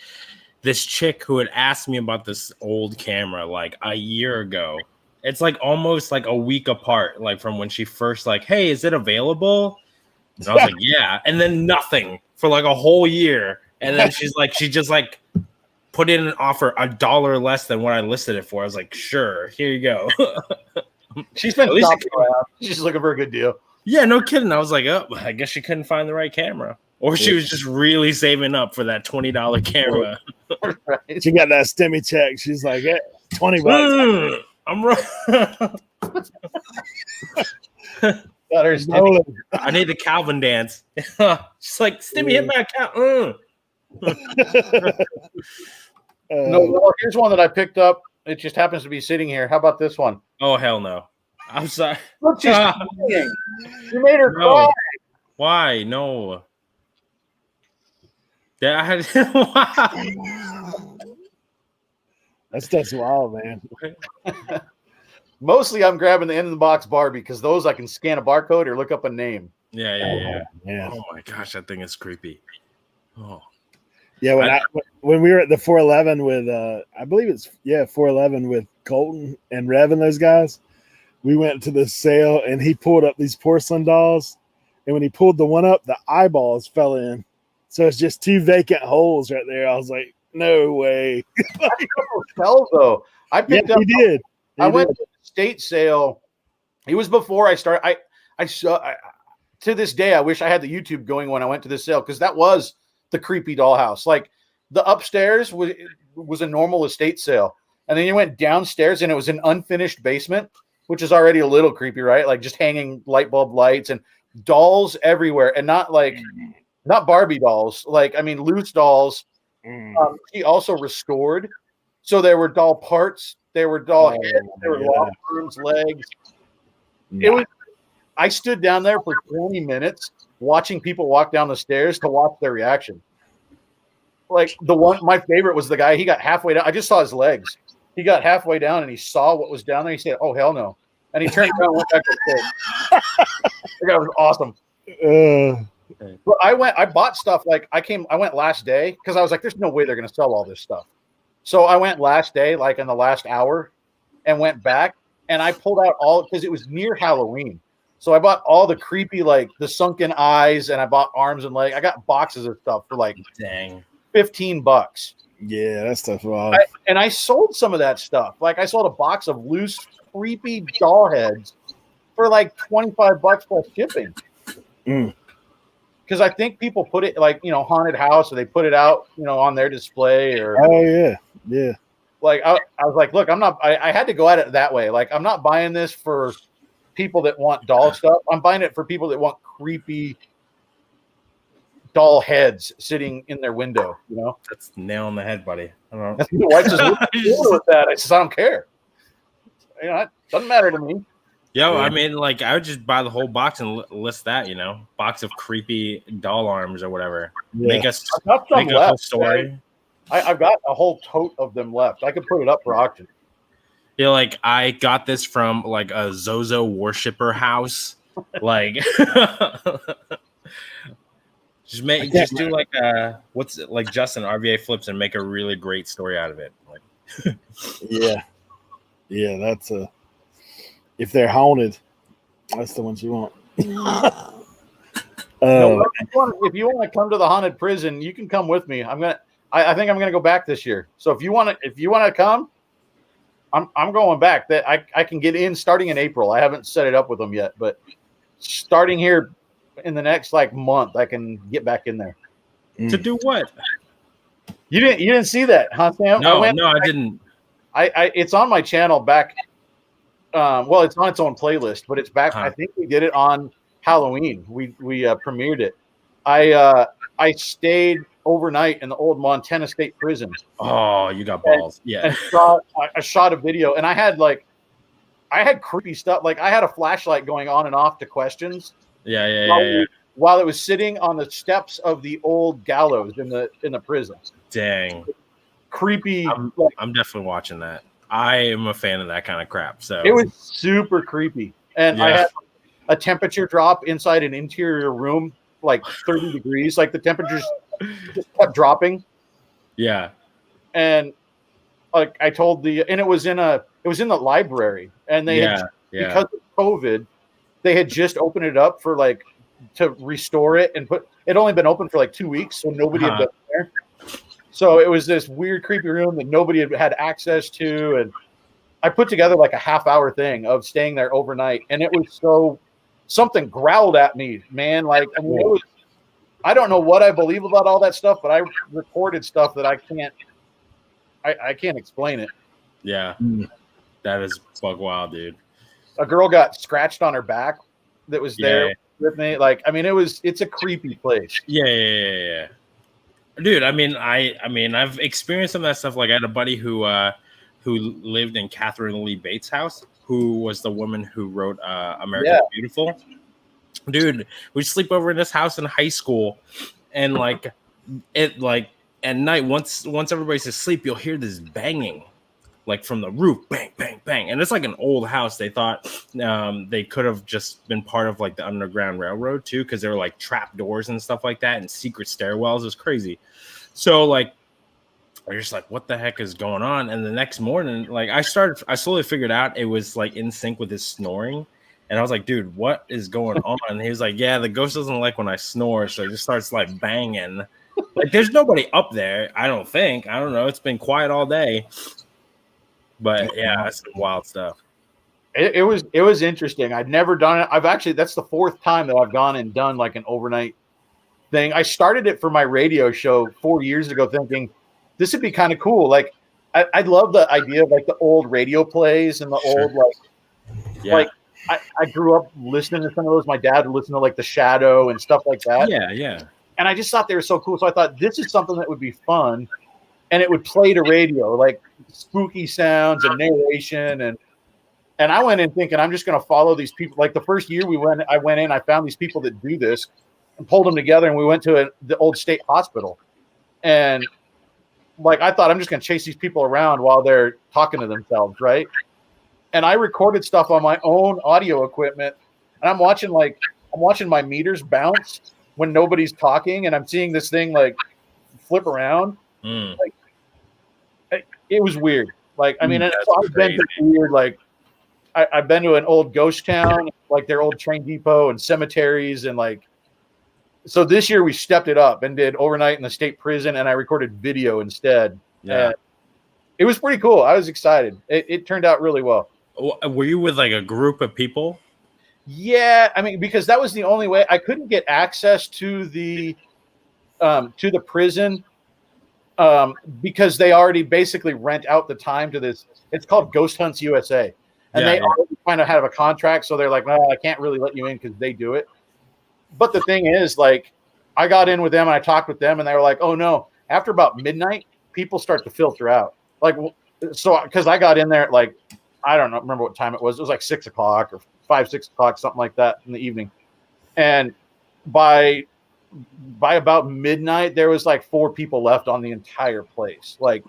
this chick who had asked me about this old camera like a year ago. It's like almost like a week apart, like from when she first like, hey, is it available? And I was like, yeah, and then nothing for like a whole year, and then she just like put in an offer $1 less than what I listed it for. I was like, sure, here you go. She's been she's looking for a good deal. Yeah, no kidding. I was like, oh, I guess she couldn't find the right camera. Or she was just really saving up for that $20 camera. Right. She got that STEMI check. She's like, hey, $20. I'm right. I need the Calvin dance. She's like, STEMI hit my account. No, here's one that I picked up. It just happens to be sitting here. How about this one? Oh, hell no. I'm sorry. Look, she's crying. You made her cry. Why? No. That's wild, man. Mostly I'm grabbing the end of the box Barbie because those I can scan a barcode or look up a name. Yeah. Oh my gosh, that thing is creepy. Oh. Yeah, when we were at the 411 with I believe it's 411 with Colton and Rev and those guys. We went to this sale and he pulled up these porcelain dolls. And when he pulled the one up, the eyeballs fell in. So it's just 2 vacant holes right there. I was like, no way. Fell though. I picked up. He did. I went to the state sale. It was before I started. I saw. To this day, I wish I had the YouTube going when I went to this sale, because that was the creepy dollhouse. Like the upstairs was a normal estate sale, and then you went downstairs and it was an unfinished basement, which is already a little creepy, right? Like just hanging light bulb lights and dolls everywhere, and not Barbie dolls. Like, I mean, loose dolls. He also restored, so there were doll parts, there were doll heads, there were long arms, legs. It was. I stood down there for 20 minutes watching people walk down the stairs to watch their reaction. Like my favorite was the guy. He got halfway down. I just saw his legs. He got halfway down and he saw what was down there. He said, "Oh hell no!" And he turned around and went back to the stairs. That guy was awesome. But I bought stuff. Like I went last day because I was like, "There's no way they're going to sell all this stuff." So I went last day, like in the last hour, and went back and I pulled out all, because it was near Halloween. So I bought all the creepy, like the sunken eyes, and I bought arms and legs. I got boxes of stuff for like $15. Yeah, that stuff. And I sold some of that stuff. Like I sold a box of loose, creepy doll heads for like $25 plus shipping. Because I think people put it like, haunted house, or they put it out, on their display. Or yeah. Like I was like, look, I had to go at it that way. Like I'm not buying this for people that want doll stuff. I'm buying it for people that want creepy doll heads sitting in their window. That's nail on the head, buddy. I don't know. That's the wife says, "What's the deal with that?" I says, "I don't care. It doesn't matter to me." Yo, I mean, like I would just buy the whole box and list that, box of creepy doll arms or whatever. Yeah. Make a whole story. I've got a whole tote of them left. I could put it up for auction. Yeah, like I got this from like a Zozo worshiper house. Like just do like like Justin RVA flips and make a really great story out of it. Like yeah, that's if they're haunted, that's the ones you want. If you want to come to the haunted prison, you can come with me. I think I'm gonna go back this year. So if you want to come, I'm going back. That I can get in starting in April. I haven't set it up with them yet, but starting here in the next month, I can get back in there. To do what? You didn't see that, huh, Sam? No, I didn't. It's on my channel back. Well, it's on its own playlist, but it's back. I think we did it on Halloween. We premiered it. I stayed overnight in the old Montana State Prison. Oh, you got balls. And I shot a video, and I had creepy stuff. Like I had a flashlight going on and off to questions. While it was sitting on the steps of the old gallows in the prison. Dang. Creepy. I'm definitely watching that. I am a fan of that kind of crap. So it was super creepy. And I had a temperature drop inside an interior room, like 30 degrees. Like the temperatures just kept dropping. Yeah. And like I told and it was in the library, and they had, because of COVID, they had just opened it up for to restore it, and it only been open for 2 weeks, so nobody had been there. So it was this weird, creepy room that nobody had access to, and I put together a half-hour thing of staying there overnight, and it was something growled at me, man. It was. I don't know what I believe about all that stuff, but I recorded stuff that I can't explain it. Yeah, that is bug wild, dude. A girl got scratched on her back that was there with me. It's a creepy place. Yeah. Dude, I've experienced some of that stuff. Like I had a buddy who lived in Catherine Lee Bates' house, who was the woman who wrote American Beautiful. Dude, we'd sleep over in this house in high school, and at night, once everybody's asleep, you'll hear this banging, from the roof, bang, bang, bang. And it's an old house. They thought they could have just been part of the Underground Railroad too, because there were trap doors and stuff like that, and secret stairwells. It was crazy. So are just like, what the heck is going on? And the next morning, like I slowly figured out it was like in sync with his snoring. And I was like, dude, what is going on? And he was like, yeah, the ghost doesn't like when I snore. So it just starts like banging. Like there's nobody up there. I don't think. I don't know. It's been quiet all day. But yeah, that's some wild stuff. It was interesting. I'd never done it. That's the 4th time that I've gone and done like an overnight thing. I started it for my radio show 4 years ago thinking this would be kind of cool. Like I love the idea of like the old radio plays and the old like I grew up listening to some of those. My dad would listen to like The Shadow and stuff like that. Yeah. And I just thought they were so cool. So I thought this is something that would be fun, and it would play to radio, like spooky sounds and narration. And I went in thinking I'm just going to follow these people. Like the first year I went in, I found these people that do this and pulled them together. And we went to the old state hospital. And like, I thought I'm just going to chase these people around while they're talking to themselves. Right. And I recorded stuff on my own audio equipment, and I'm watching my meters bounce when nobody's talking. And I'm seeing this thing like flip around. Like it was weird. Like, I mean, so I've been to weird, like, I've been to an old ghost town, like their old train depot and cemeteries. And like, so this year we stepped it up and did overnight in the state prison, and I recorded video instead. Yeah. It was pretty cool. I was excited. It turned out really well. Were you with like a group of people? Yeah. I mean, because that was the only way. I couldn't get access to the prison because they already basically rent out the time to this. It's called Ghost Hunts USA. And they already kind of have a contract, so they're like, "No, I can't really let you in because they do it." But the thing is, like, I got in with them and I talked with them, and they were like, "Oh no!" After about midnight, people start to filter out. Like, so because I got in there at like, I don't know, remember what time it was. It was like 6 o'clock or 6 o'clock, something like that in the evening. And by about midnight, there was like 4 people left on the entire place. Like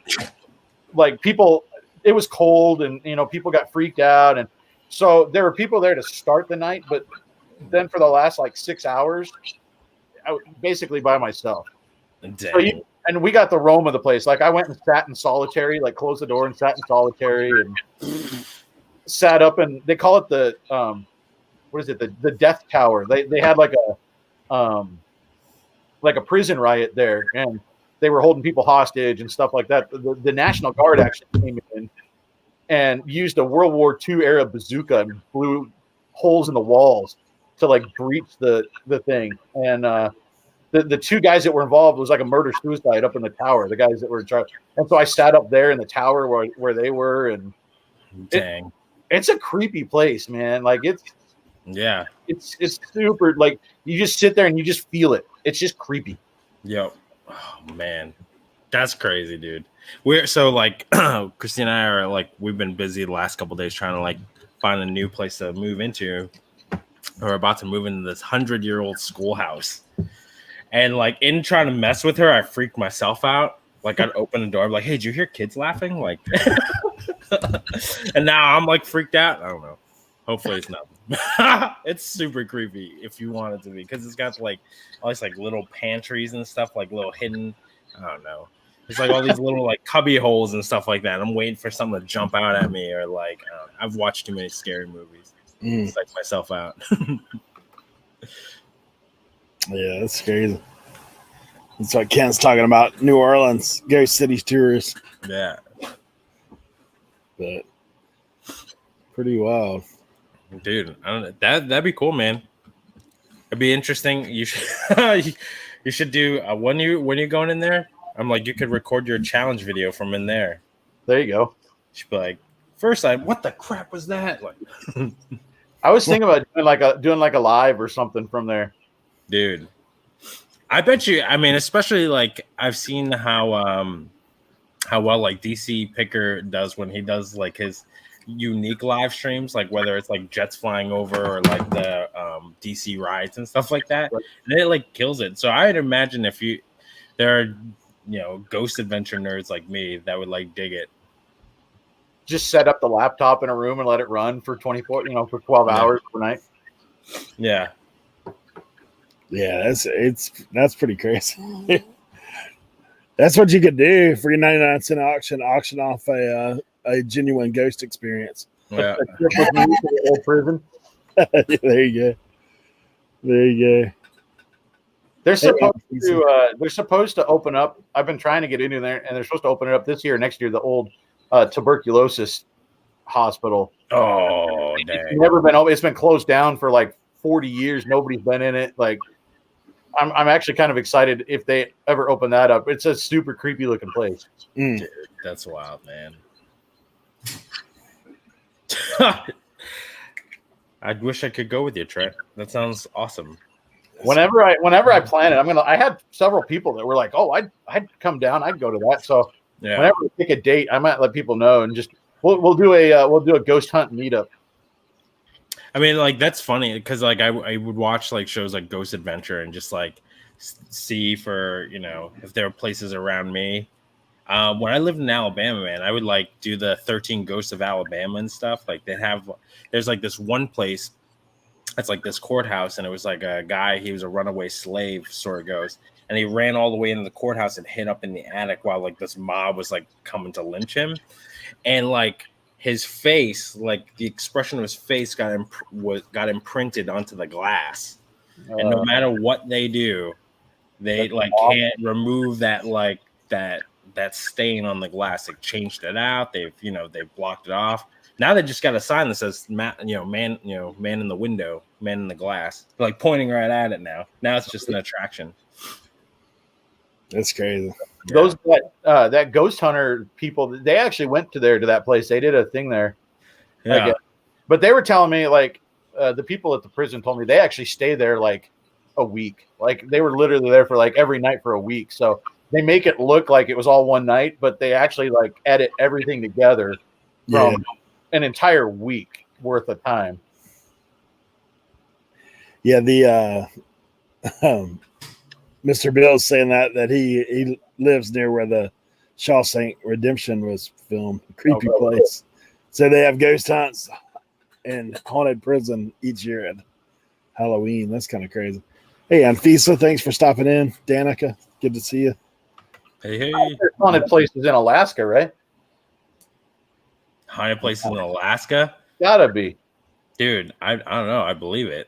people. It was cold, and people got freaked out, and so there were people there to start the night, but then for the last like 6 hours, I was basically by myself. So and we got the roam of the place. Like I went and sat in solitary, like closed the door and sat in solitary, and sat up, and they call it the what is it? The death tower. They had like a prison riot there, and they were holding people hostage and stuff like that. The National Guard actually came in and used a World War II era bazooka and blew holes in the walls to like breach the thing. And the 2 guys that were involved was like a murder suicide up in the tower. The guys that were in charge. And so I sat up there in the tower where they were, and dang, it's a creepy place, man. Like it's super. Like you just sit there and you just feel it. It's just creepy. Yep. Oh man, that's crazy, dude. We're so like Christine and I are like, we've been busy the last couple of days trying to like find a new place to move into. We're about to move into this 100-year-old schoolhouse, and like in trying to mess with her, I freaked myself out. Like I'd open the door, I'm like, "Hey, did you hear kids laughing?" Like, and now I'm like freaked out. I don't know. Hopefully it's not. It's super creepy if you want it to be, because it's got like all these like little pantries and stuff, like little hidden. I don't know. It's like all these little like cubby holes and stuff like that. I'm waiting for something to jump out at me, or like I've watched too many scary movies. Psych myself out. Yeah, that's crazy. That's what Ken's talking about. New Orleans, Ghost City tourists. Yeah, but pretty wild. Dude, I don't know. That'd be cool, man. It'd be interesting. You should you should do when you're going in there. I'm like, you could record your challenge video from in there. There you go. You should be like, first what the crap was that? Like, I was thinking about doing like a live or something from there. Dude, I bet you. I mean, especially like I've seen how well like DC Picker does when he does like his unique live streams, like whether it's like jets flying over or like the DC rides and stuff like that, right. And it like kills it. So I'd imagine if there are ghost adventure nerds like me that would like dig it. Just set up the laptop in a room and let it run for 24, for 12 hours per night. Yeah. Yeah, that's pretty crazy. That's what you could do for your 99-cent auction off a genuine ghost experience. Yeah. A trip with me to the old prison. There you go. There you go. They're supposed to open up. I've been trying to get into there, and they're supposed to open it up this year, next year. The old tuberculosis hospital. Oh, dang. It's never been open. It's been closed down for like 40 years. Nobody's been in it. Like, I'm actually kind of excited if they ever open that up. It's a super creepy looking place. Dude, that's wild, man. I wish I could go with you, Trent. That sounds awesome. Whenever I plan it, I had several people that were like, "Oh, I'd come down. I'd go to that." So whenever we pick a date, I might let people know, and just we'll do a ghost hunt meetup. I mean, like, that's funny because like I would watch like shows like Ghost Adventure and just like see for, you know, if there are places around me. When I lived in Alabama, man, I would like do the 13 Ghosts of Alabama and stuff. Like there's like this one place that's like this courthouse, and it was like a guy, he was a runaway slave, sort of goes, and he ran all the way into the courthouse and hid up in the attic while like this mob was like coming to lynch him. And like his face, like the expression of his face got imprinted onto the glass. And no matter what they do, they like can't remove that like that stain on the glass. They changed it out. They've blocked it off. Now they just got a sign that says man in the window, man in the glass. They're like pointing right at it now. Now it's just an attraction. That's crazy. Those that ghost hunter people, they actually went to that place. They did a thing there. Yeah. But they were telling me like the people at the prison told me they actually stay there like a week. Like they were literally there for like every night for a week. So they make it look like it was all one night, but they actually like edit everything together from an entire week worth of time. Yeah, the Mr. Bill's saying that he lives near where the Shawshank Redemption was filmed. Creepy place. So they have ghost hunts and haunted prison each year at Halloween. That's kind of crazy. Hey, Anfisa, thanks for stopping in. Danica, good to see you. Hey. There's haunted places in Alaska, right? Haunted places in Alaska? Gotta be. Dude, I don't know. I believe it.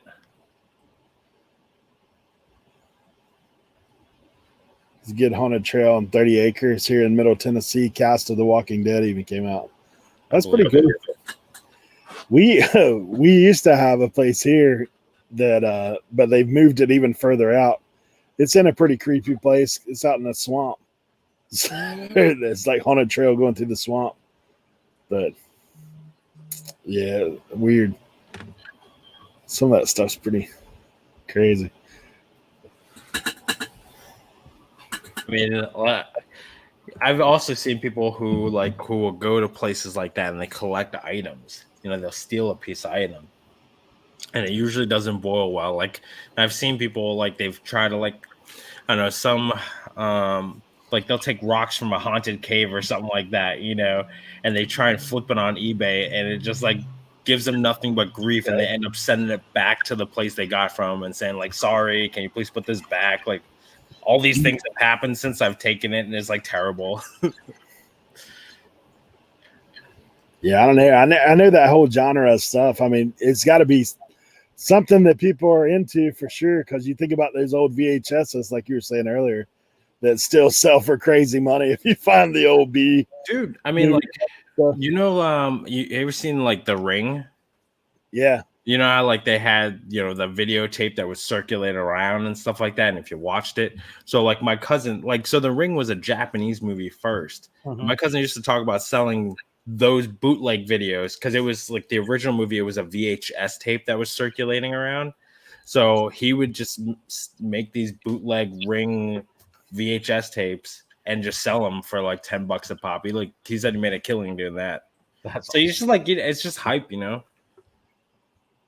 It's a good haunted trail on 30 acres here in Middle Tennessee. Cast of the Walking Dead even came out. That's pretty cool. We used to have a place here that but they've moved it even further out. It's in a pretty creepy place. It's out in the swamp. It's like haunted trail going through the swamp. But yeah, weird. Some of that stuff's pretty crazy. I mean, I've also seen people who will go to places like that and they collect items. You know, they'll steal a piece of item, and it usually doesn't boil well. Like I've seen people like they've tried to like, I don't know, some like they'll take rocks from a haunted cave or something like that, you know, and they try and flip it on eBay, and it just like gives them nothing but grief, and they end up sending it back to the place they got from and saying like, sorry, can you please put this back? Like all these things have happened since I've taken it, and it's like terrible. Yeah, I don't know. I know that whole genre of stuff. I mean, it's got to be something that people are into for sure, because you think about those old VHSs, like you were saying earlier, that still sell for crazy money if you find the old B. Dude, I mean, like, you know, you ever seen like The Ring? Yeah. You know how like they had, you know, the videotape that was circulated around and stuff like that, and if you watched it, so like my cousin, like, so The Ring was a Japanese movie first. My cousin used to talk about selling those bootleg videos because it was like the original movie, it was a VHS tape that was circulating around, so he would just make these bootleg Ring VHS tapes and just sell them for like $10 a pop. He said he made a killing doing that. So he's just like, it's just hype, you know.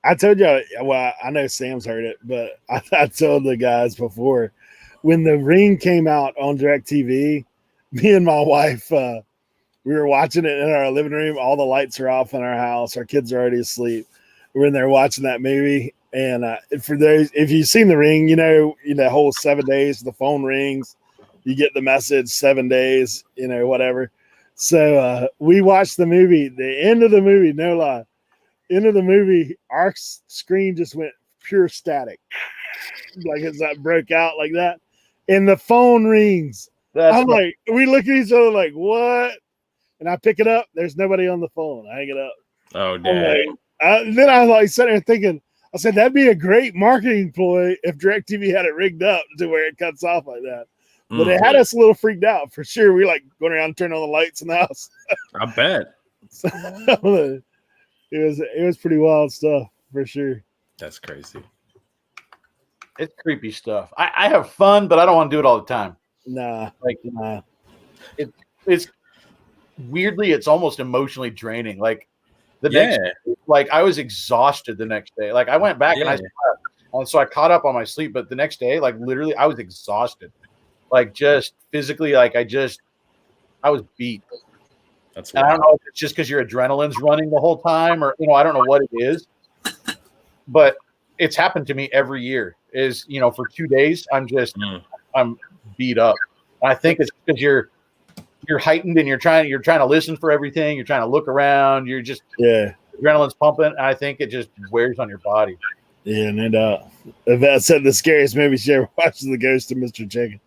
I told you, well, I know Sam's heard it, but I told the guys before, when The Ring came out on DirecTV, me and my wife, we were watching it in our living room. All the lights are off in our house. Our kids are already asleep. We're in there watching that movie. And for those, if you've seen The Ring, you know, the whole 7 days, the phone rings, you get the message 7 days, whatever. So we watched the movie. The end of the movie, no lie, end of the movie, our screen just went pure static, like it's that broke out like that, and the phone rings. I'm like, we look at each other like, what? And I pick it up. There's nobody on the phone. I hang it up. Oh, dang. Then I was like sitting there thinking, I said, that'd be a great marketing ploy if DirecTV had it rigged up to where it cuts off like that. But it had us a little freaked out for sure. We like going around and turning on the lights in the house. I bet. So, it was pretty wild stuff for sure. That's crazy. It's creepy stuff. I have fun, but I don't want to do it all the time. Nah. It's weirdly, it's almost emotionally draining. Like the next, like I was exhausted the next day. Like I went back and I slept, and so I caught up on my sleep. But the next day, like literally, I was exhausted. Like just physically, like I was beat. That's and I don't know if it's just because your adrenaline's running the whole time, or I don't know what it is, but it's happened to me every year. Is for 2 days, I'm beat up. And I think it's because you're heightened and you're trying to listen for everything. You're trying to look around. You're just adrenaline's pumping. And I think it just wears on your body. Yeah, no doubt. Yvette said the scariest movie she ever watched is The Ghost of Mr. Chicken.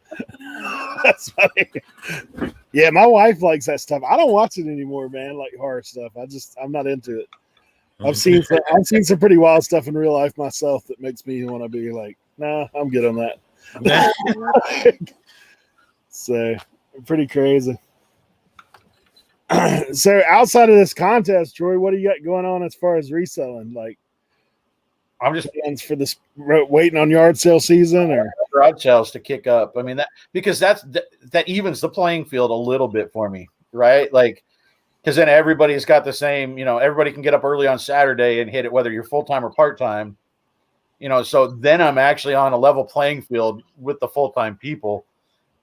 That's funny. Yeah, my wife likes that stuff. I don't watch it anymore, man. Like horror stuff. I'm not into it. I've seen some pretty wild stuff in real life myself that makes me want to be like, nah, I'm good on that. So pretty crazy. So outside of this contest, Troy, what do you got going on as far as reselling? Like, I'm just for this waiting on yard sale season or garage sales to kick up. I mean, that evens the playing field a little bit for me, right? Like, because then everybody's got the same, everybody can get up early on Saturday and hit it, whether you're full-time or part-time, so then I'm actually on a level playing field with the full-time people,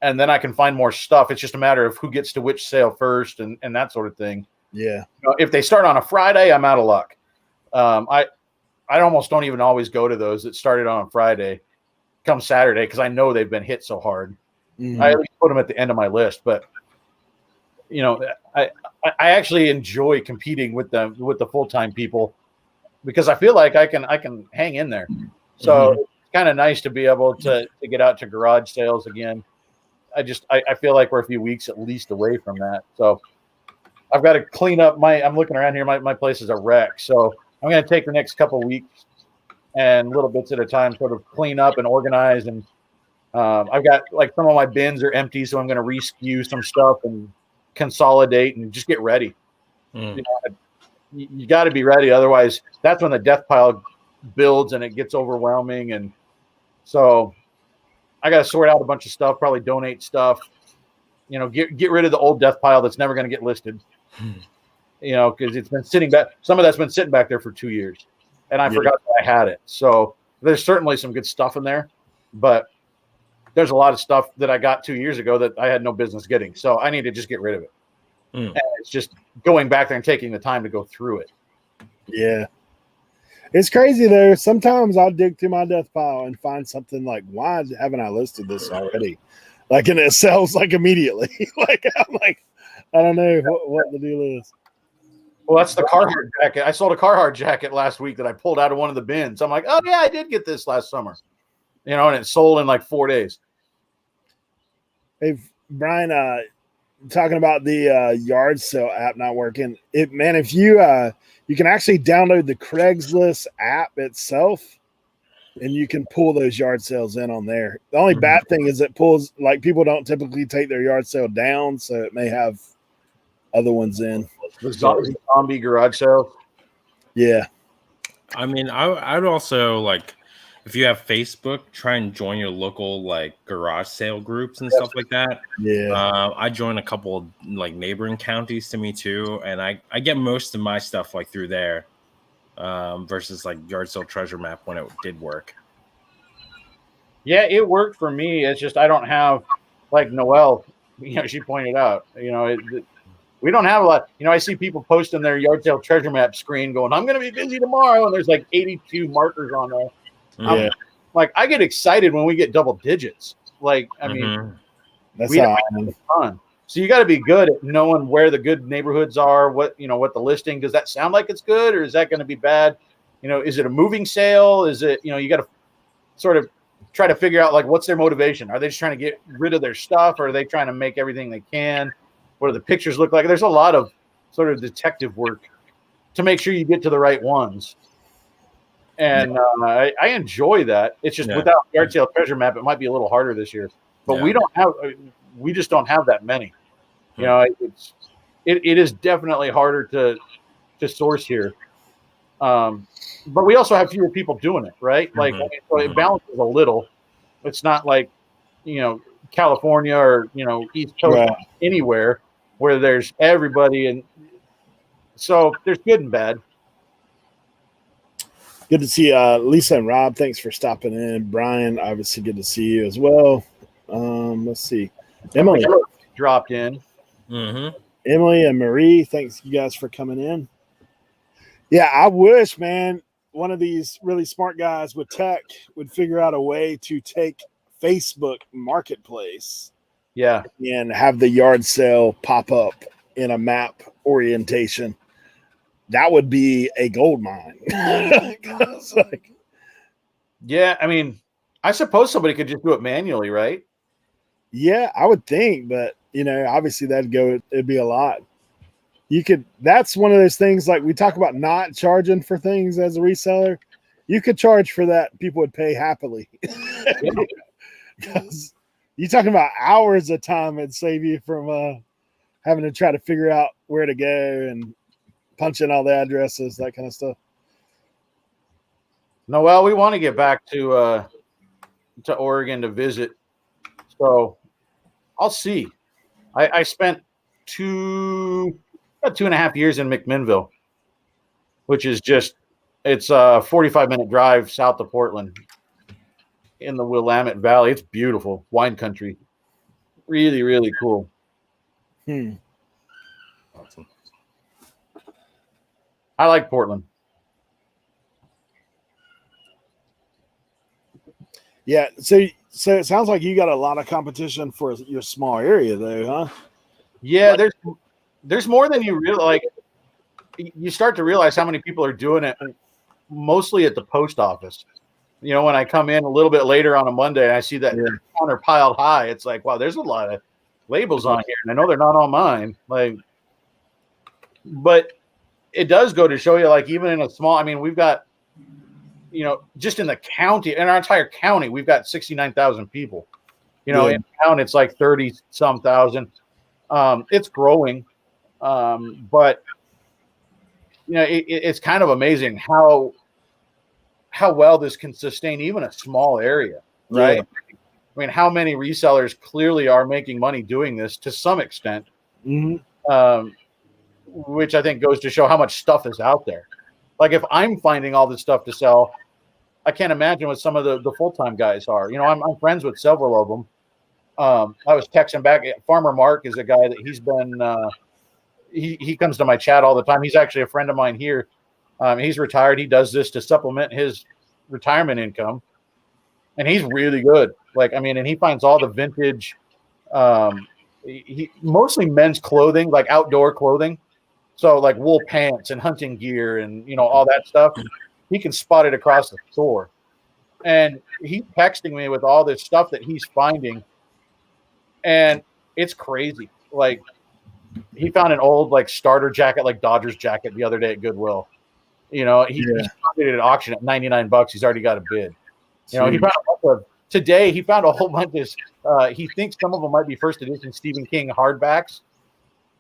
and then I can find more stuff. It's just a matter of who gets to which sale first and that sort of thing. Yeah. If they start on a Friday, I'm out of luck. I almost don't even always go to those that started on a Friday come Saturday, because I know they've been hit so hard. Mm-hmm. I at least put them at the end of my list, but I actually enjoy competing with the full-time people, because I feel like I can hang in there. So it's kind of nice to be able to get out to garage sales again. I feel like we're a few weeks at least away from that. So I've got to clean up I'm looking around here. My place is a wreck. So I'm going to take the next couple of weeks and little bits at a time, sort of clean up and organize. And I've got like some of my bins are empty, so I'm going to re-skew some stuff and consolidate and just get ready. You got to be ready. Otherwise, that's when the death pile builds and it gets overwhelming. And so I got to sort out a bunch of stuff, probably donate stuff, get rid of the old death pile that's never going to get listed. Because it's been sitting back. Some of that's been sitting back there for 2 years, and I forgot that I had it. So there's certainly some good stuff in there, but there's a lot of stuff that I got 2 years ago that I had no business getting. So I need to just get rid of it. And it's just going back there and taking the time to go through it. Yeah. It's crazy though. Sometimes I'll dig through my death pile and find something like, why haven't I listed this already? Like, and it sells like immediately. I'm like, I don't know what the deal is. Well, that's the Carhartt jacket. I sold a Carhartt jacket last week that I pulled out of one of the bins. I'm like, oh yeah, I did get this last summer, and it sold in like 4 days. Hey, Brian, talking about the yard sale app not working. If you can actually download the Craigslist app itself, and you can pull those yard sales in on there. The only bad thing is it pulls, like, people don't typically take their yard sale down, so it may have other ones in. The zombie garage sale. Yeah. I mean, I'd also, like, if you have Facebook, try and join your local like garage sale groups and stuff like that. Yeah. I joined a couple of, like, neighboring counties to me too, and I get most of my stuff like through there, versus like Yard Sale Treasure Map when it did work. Yeah, it worked for me. It's just I don't have, like Noelle, she pointed out, we don't have a lot. I see people posting their Yard Sale Treasure Map screen going, I'm going to be busy tomorrow, and there's like 82 markers on there. Yeah. Like, I get excited when we get double digits. Like, I mean, That's We how have I am. a ton. So you got to be good at knowing where the good neighborhoods are. What the listing, does that sound like it's good, or is that going to be bad? Is it a moving sale? Is it, you got to sort of try to figure out like what's their motivation. Are they just trying to get rid of their stuff, or are they trying to make everything they can? What do the pictures look like? There's a lot of sort of detective work to make sure you get to the right ones. And I enjoy that. It's just without yard sale treasure map, it might be a little harder this year. But we just don't have that many. It is definitely harder to source here. But we also have fewer people doing it, right? Like, so it balances a little. It's not like, California or, East Coast, anywhere where there's everybody. And so there's good and bad. Good to see Lisa and Rob. Thanks for stopping in. Brian, obviously good to see you as well. Let's see. Emily dropped in. Emily and Marie, thanks you guys for coming in. Yeah, I wish, man, one of these really smart guys with tech would figure out a way to take Facebook Marketplace and have the yard sale pop up in a map orientation. That would be a gold mine. Yeah, I mean, I suppose somebody could just do it manually, right? Yeah, I would think, but obviously it'd be a lot. That's one of those things, like we talk about not charging for things as a reseller. You could charge for that. People would pay happily. Because you're talking about hours of time it'd save you from having to try to figure out where to go and punch in all the addresses, that kind of stuff. No, well, we want to get back to Oregon to visit. So I'll see. I spent about 2.5 years in McMinnville, which is it's a 45-minute drive south of Portland in the Willamette Valley. It's beautiful. Wine country. Really, really cool. Awesome. I like Portland. Yeah. So it sounds like you got a lot of competition for your small area though, huh? Yeah, there's more than you really like. You start to realize how many people are doing it, mostly at the post office. When I come in a little bit later on a Monday and I see that counter piled high, it's like, wow, there's a lot of labels on here, and I know they're not all mine. But it does go to show you, like, even in a small, I mean, we've got, just in the county, in our entire county, we've got 69,000 people. In town, it's like 30 some thousand. It's growing, but it's kind of amazing how well this can sustain even a small area, right? I mean, how many resellers clearly are making money doing this to some extent, which I think goes to show how much stuff is out there. Like, if I'm finding all this stuff to sell, I can't imagine what some of the full-time guys are. I'm friends with several of them. I was texting back. Farmer Mark is a guy that he's been he comes to my chat all the time. He's actually a friend of mine here. He's retired. He does this to supplement his retirement income, and he's really good. And he finds all the vintage, he mostly men's clothing, like outdoor clothing. So like wool pants and hunting gear and all that stuff. He can spot it across the store, and he's texting me with all this stuff that he's finding, and it's crazy. Like, he found an old starter jacket, like Dodgers jacket, the other day at Goodwill. He found it at auction at $99. He's already got a bid. He found today. He found a whole bunch of. He thinks some of them might be first edition Stephen King hardbacks.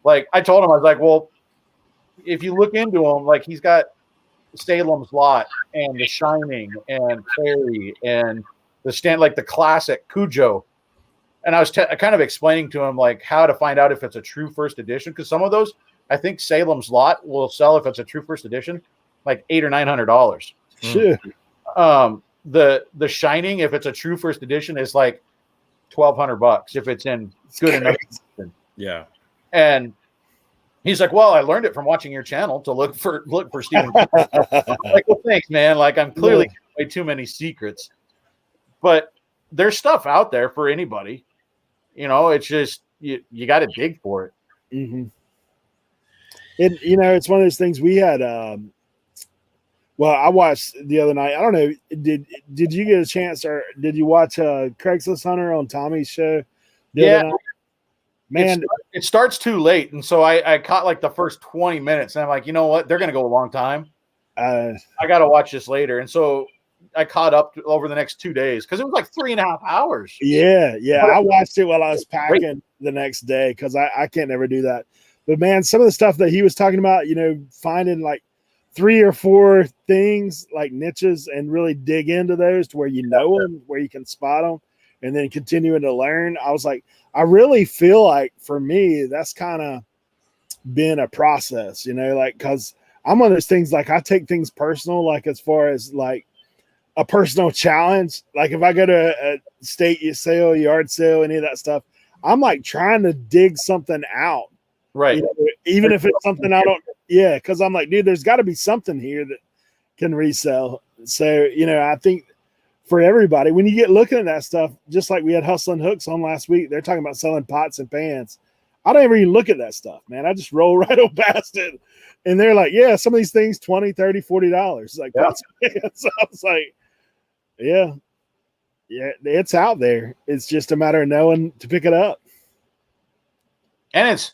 Like, I told him, I was like, well, if you look into them, like, he's got Salem's Lot and The Shining and Carrie and the classic Cujo. And I was kind of explaining to him like how to find out if it's a true first edition, because some of those, I think Salem's Lot will sell if it's a true first edition, like $800 or $900. Sure. The Shining, if it's a true first edition, is like $1,200 if it's in good enough. Yeah. And he's like, well, I learned it from watching your channel to look for Stephen King. Like, well, thanks, man. Like, I'm clearly giving away too many secrets, but there's stuff out there for anybody. it's just you got to dig for it. Mm-hmm. And it's one of those things we had. Well, I watched the other night. I don't know. Did you get a chance, or did you watch Craigslist Hunter on Tommy's show? Yeah, man, it starts too late, and so I caught like the first 20 minutes, and I'm like, you know what? They're gonna go a long time. I got to watch this later, and so I caught up over the next 2 days because it was like 3.5 hours. Yeah. I watched it while I was packing the next day because I can't ever do that. But man, some of the stuff that he was talking about, finding like 3 or 4 things like niches and really dig into those to where them, where you can spot them, and then continuing to learn. I was like, I really feel like for me, that's kind of been a process, like, because I'm one of those things, like I take things personal, like as far as like a personal challenge. Like if I go to a state sale, yard sale, any of that stuff, I'm like trying to dig something out. Right. Even if it's something I don't, because I'm like, dude, there's got to be something here that can resell. So, I think for everybody, when you get looking at that stuff, just like we had Hustling Hooks on last week, they're talking about selling pots and pans. I don't ever even look at that stuff, man. I just roll right on past it. And they're like, yeah, some of these things, $20, $30, $40. Like, pots and pans. So I was like, yeah, it's out there. It's just a matter of knowing to pick it up. And it's,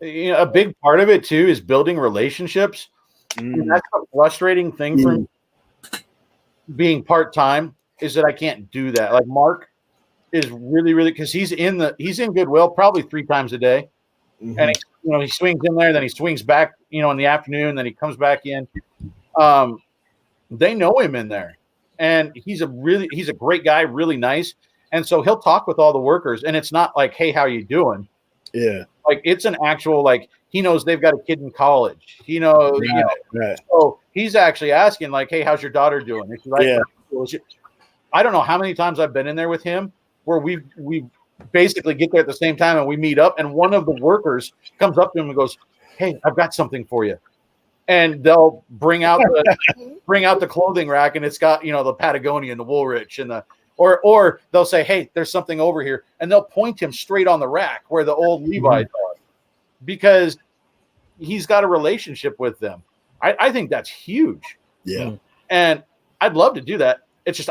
a big part of it too is building relationships. And that's a frustrating thing for me being part-time is that I can't do that. Like Mark is really, really, because he's in Goodwill probably 3 times a day. Mm-hmm. And he swings in there, then he swings back, in the afternoon, then he comes back in. They know him in there. And he's a great guy, really nice. And so he'll talk with all the workers, and it's not like, hey, how are you doing? Yeah. Like it's an actual, like, he knows they've got a kid in college. He knows, right. So he's actually asking, like, hey, how's your daughter doing? Is she like, yeah. I don't know how many times I've been in there with him where we basically get there at the same time and we meet up, and one of the workers comes up to him and goes, hey, I've got something for you. And they'll bring out the clothing rack, and it's got, the Patagonia and the Woolrich and the or they'll say, hey, there's something over here, and they'll point him straight on the rack where the old Levi's are, because he's got a relationship with them. I think that's huge. Yeah. And I'd love to do that. It's just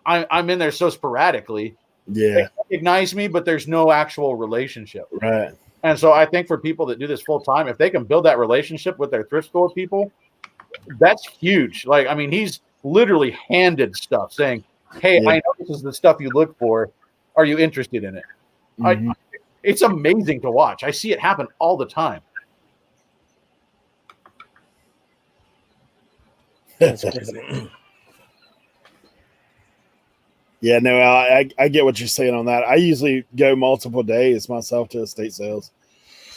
I'm in there so sporadically. Yeah. They recognize me, but there's no actual relationship. Right. And so I think for people that do this full time, if they can build that relationship with their thrift store people, that's huge. Like, I mean, he's literally handed stuff saying, hey, I know this is the stuff you look for. Are you interested in it? Mm-hmm. It's amazing to watch. I see it happen all the time. That's crazy. Yeah, no, I get what you're saying on that. I usually go multiple days myself to estate sales.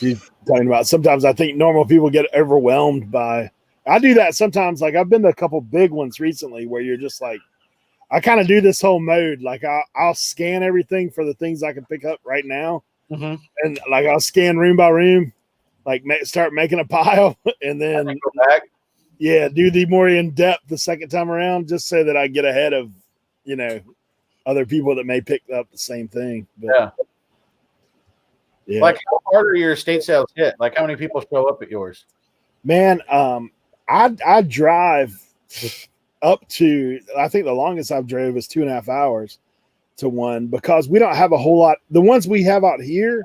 You're talking about, sometimes I think normal people get overwhelmed by. I do that sometimes. Like I've been to a couple big ones recently where you're just like, I kind of do this whole mode. Like I'll scan everything for the things I can pick up right now, and like I'll scan room by room, like start making a pile, and then go back. Yeah, do the more in depth the second time around, just so that I get ahead of, other people that may pick up the same thing. But, yeah. Like, how hard are your estate sales hit? Like, how many people show up at yours? Man, I drive up to, I think the longest I've drove is 2.5 hours to one, because we don't have a whole lot. The ones we have out here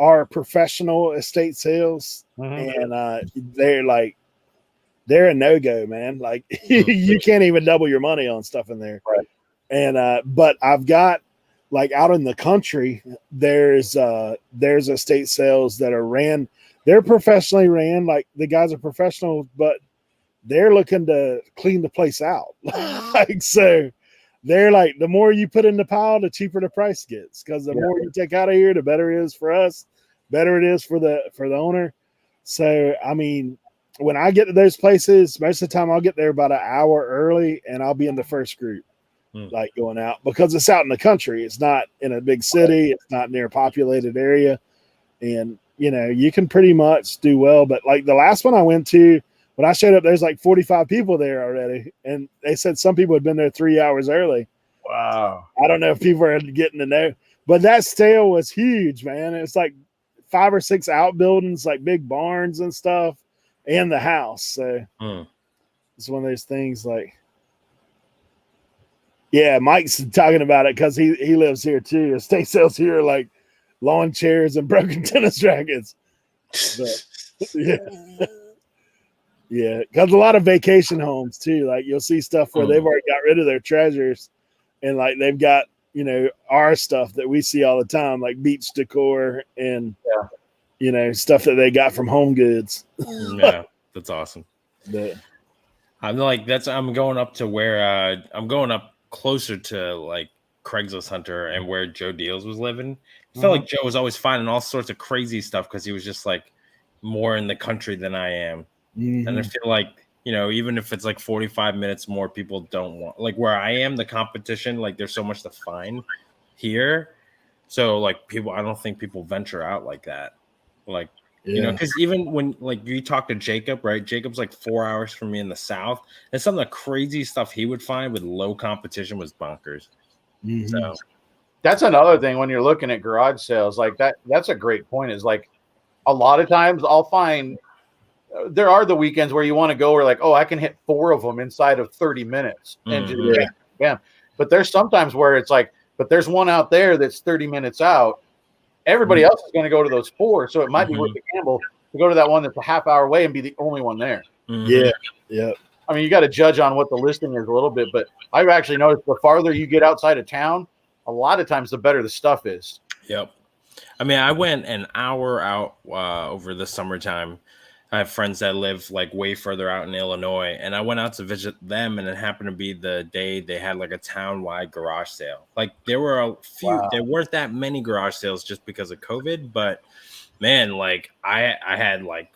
are professional estate sales, and they're a no-go, man. Like you can't even double your money on stuff in there. Right. And but I've got, like, out in the country, there's estate sales that are ran. They're professionally ran. Like the guys are professionals, but they're looking to clean the place out. Like, so they're like, the more you put in the pile, the cheaper the price gets, because the more you take out of here, the better it is for us, better it is for the owner. So, I mean, when I get to those places, most of the time I'll get there about an hour early, and I'll be in the first group, like going out, because it's out in the country. It's not in a big city. It's not near a populated area. And, you can pretty much do well. But like the last one I went to, when I showed up, there's like 45 people there already. And they said some people had been there 3 hours early. Wow. I don't know if people are getting to know. But that sale was huge, man. It's like 5 or 6 outbuildings, like big barns and stuff, and the house. So it's one of those things like, yeah, Mike's talking about it because he lives here too. Estate sales here are like lawn chairs and broken tennis rackets. But, yeah. Yeah, because a lot of vacation homes too. Like you'll see stuff where they've already got rid of their treasures, and like they've got our stuff that we see all the time, like beach decor and stuff that they got from Home Goods. Yeah, that's awesome. But I'm going up to where I'm going up closer to like Craigslist Hunter and where Joe Deals was living. I felt like Joe was always finding all sorts of crazy stuff because he was just like more in the country than I am. And I feel like, even if it's like 45 minutes more, people don't want, like where I am, the competition, like there's so much to find here. So like I don't think people venture out like that. Like, because even when like you talk to Jacob, right? Jacob's like 4 hours from me in the South. And some of the crazy stuff he would find with low competition was bonkers. So that's another thing when you're looking at garage sales, like that's a great point, is like a lot of times I'll find there are the weekends where you want to go where like, oh, I can hit 4 of them inside of 30 minutes and just bam. But there's sometimes where it's like, but there's one out there that's 30 minutes out. Everybody else is going to go to those 4. So it might be worth the gamble to go to that one that's a half hour away and be the only one there. Yeah. I mean, you got to judge on what the listing is a little bit, but I've actually noticed the farther you get outside of town, a lot of times the better the stuff is. Yep. I mean, I went an hour out over the summertime. I have friends that live like way further out in Illinois, and I went out to visit them, and it happened to be the day they had like a town-wide garage sale. Like there were a few, there weren't that many garage sales just because of COVID, but man, like I had like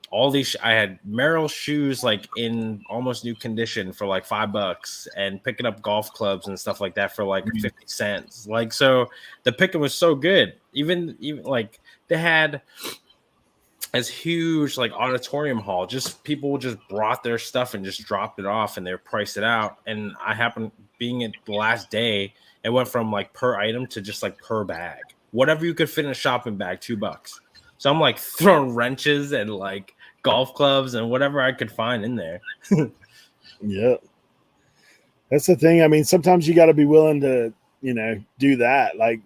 all these, I had Merrill shoes like in almost new condition for like $5, and picking up golf clubs and stuff like that for like 50 cents. Like, so the picking was so good. Even like they had as huge like auditorium hall, just people just brought their stuff and just dropped it off and they priced it out. And I happened being at the last day, it went from like per item to just like per bag, whatever you could fit in a shopping bag, $2. So I'm like throwing wrenches and like golf clubs and whatever I could find in there. Yeah, that's the thing. I mean, sometimes you got to be willing to do that. Like,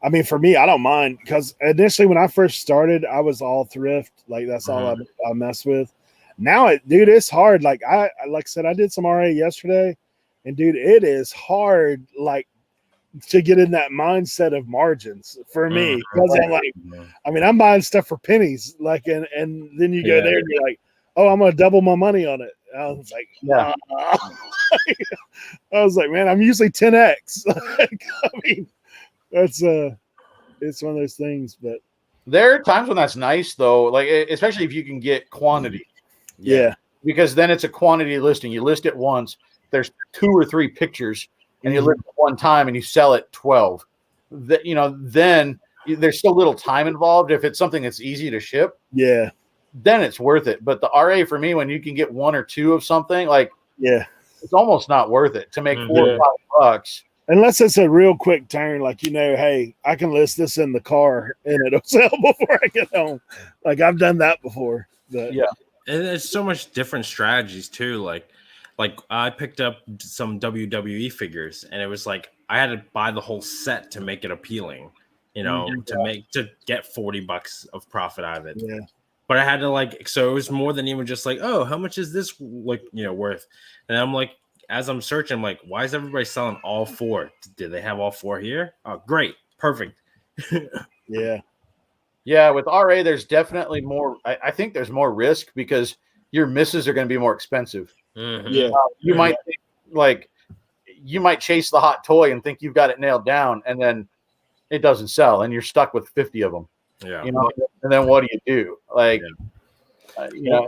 I mean, for me, I don't mind, because initially when I first started, I was all thrift. Like that's all I mess with. Now, dude, it's hard. Like I said, I did some RA yesterday, and dude, it is hard. Like to get in that mindset of margins for me, because I'm like, I mean, I'm buying stuff for pennies. Like, and then you go there and you're like, oh, I'm gonna double my money on it. I was like, I was like, man, I'm usually 10x. Like, I mean. That's it's one of those things, but there are times when that's nice though, like especially if you can get quantity. Yeah, because then it's a quantity listing. You list it once, there's 2 or 3 pictures, and you list it one time and you sell it 12. Then there's still little time involved. If it's something that's easy to ship, then it's worth it. But the RA for me, when you can get 1 or 2 of something, like it's almost not worth it to make $4 or $5. Unless it's a real quick turn, like, hey, I can list this in the car and it'll sell before I get home. Like I've done that before. But. Yeah. And there's so much different strategies too. Like I picked up some WWE figures, and it was like I had to buy the whole set to make it appealing, to get $40 of profit out of it. Yeah. But I had to so it was more than even just like, oh, how much is this worth? And I'm like, as I'm searching, I'm like, why is everybody selling all 4? Did they have all 4 here? Oh, great. Perfect. Yeah. Yeah. With RA, there's definitely more. I think there's more risk because your misses are going to be more expensive. Yeah. You might think, you might chase the hot toy and think you've got it nailed down, and then it doesn't sell and you're stuck with 50 of them. Yeah. And then what do you do?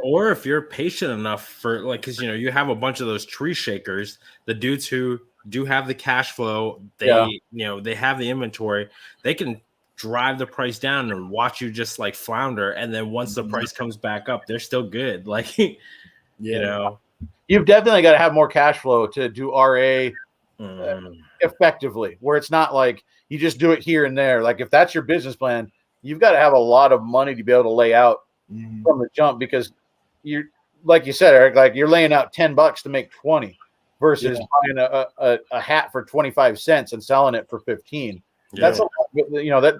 Or if you're patient enough for because you have a bunch of those tree shakers, the dudes who do have the cash flow, they have the inventory, they can drive the price down and watch you just like flounder, and then once the price comes back up, they're still good. Like, you've definitely got to have more cash flow to do RA effectively, where it's not like you just do it here and there. Like if that's your business plan, you've got to have a lot of money to be able to lay out from the jump, because you're, like you said, Eric, like you're laying out $10 to make 20 versus buying a hat for 25 cents and selling it for 15. That's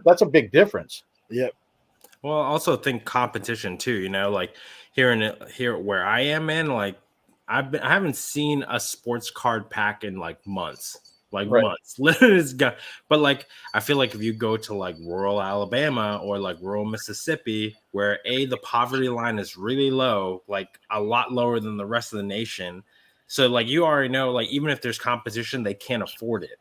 that's a big difference. Yep. Well, I also think competition too, like here where I am in, like I haven't seen a sports card pack in like months. Months. Literally, but like I feel like if you go to like rural Alabama or like rural Mississippi, where the poverty line is really low, like a lot lower than the rest of the nation. So like you already know, like even if there's competition, they can't afford it.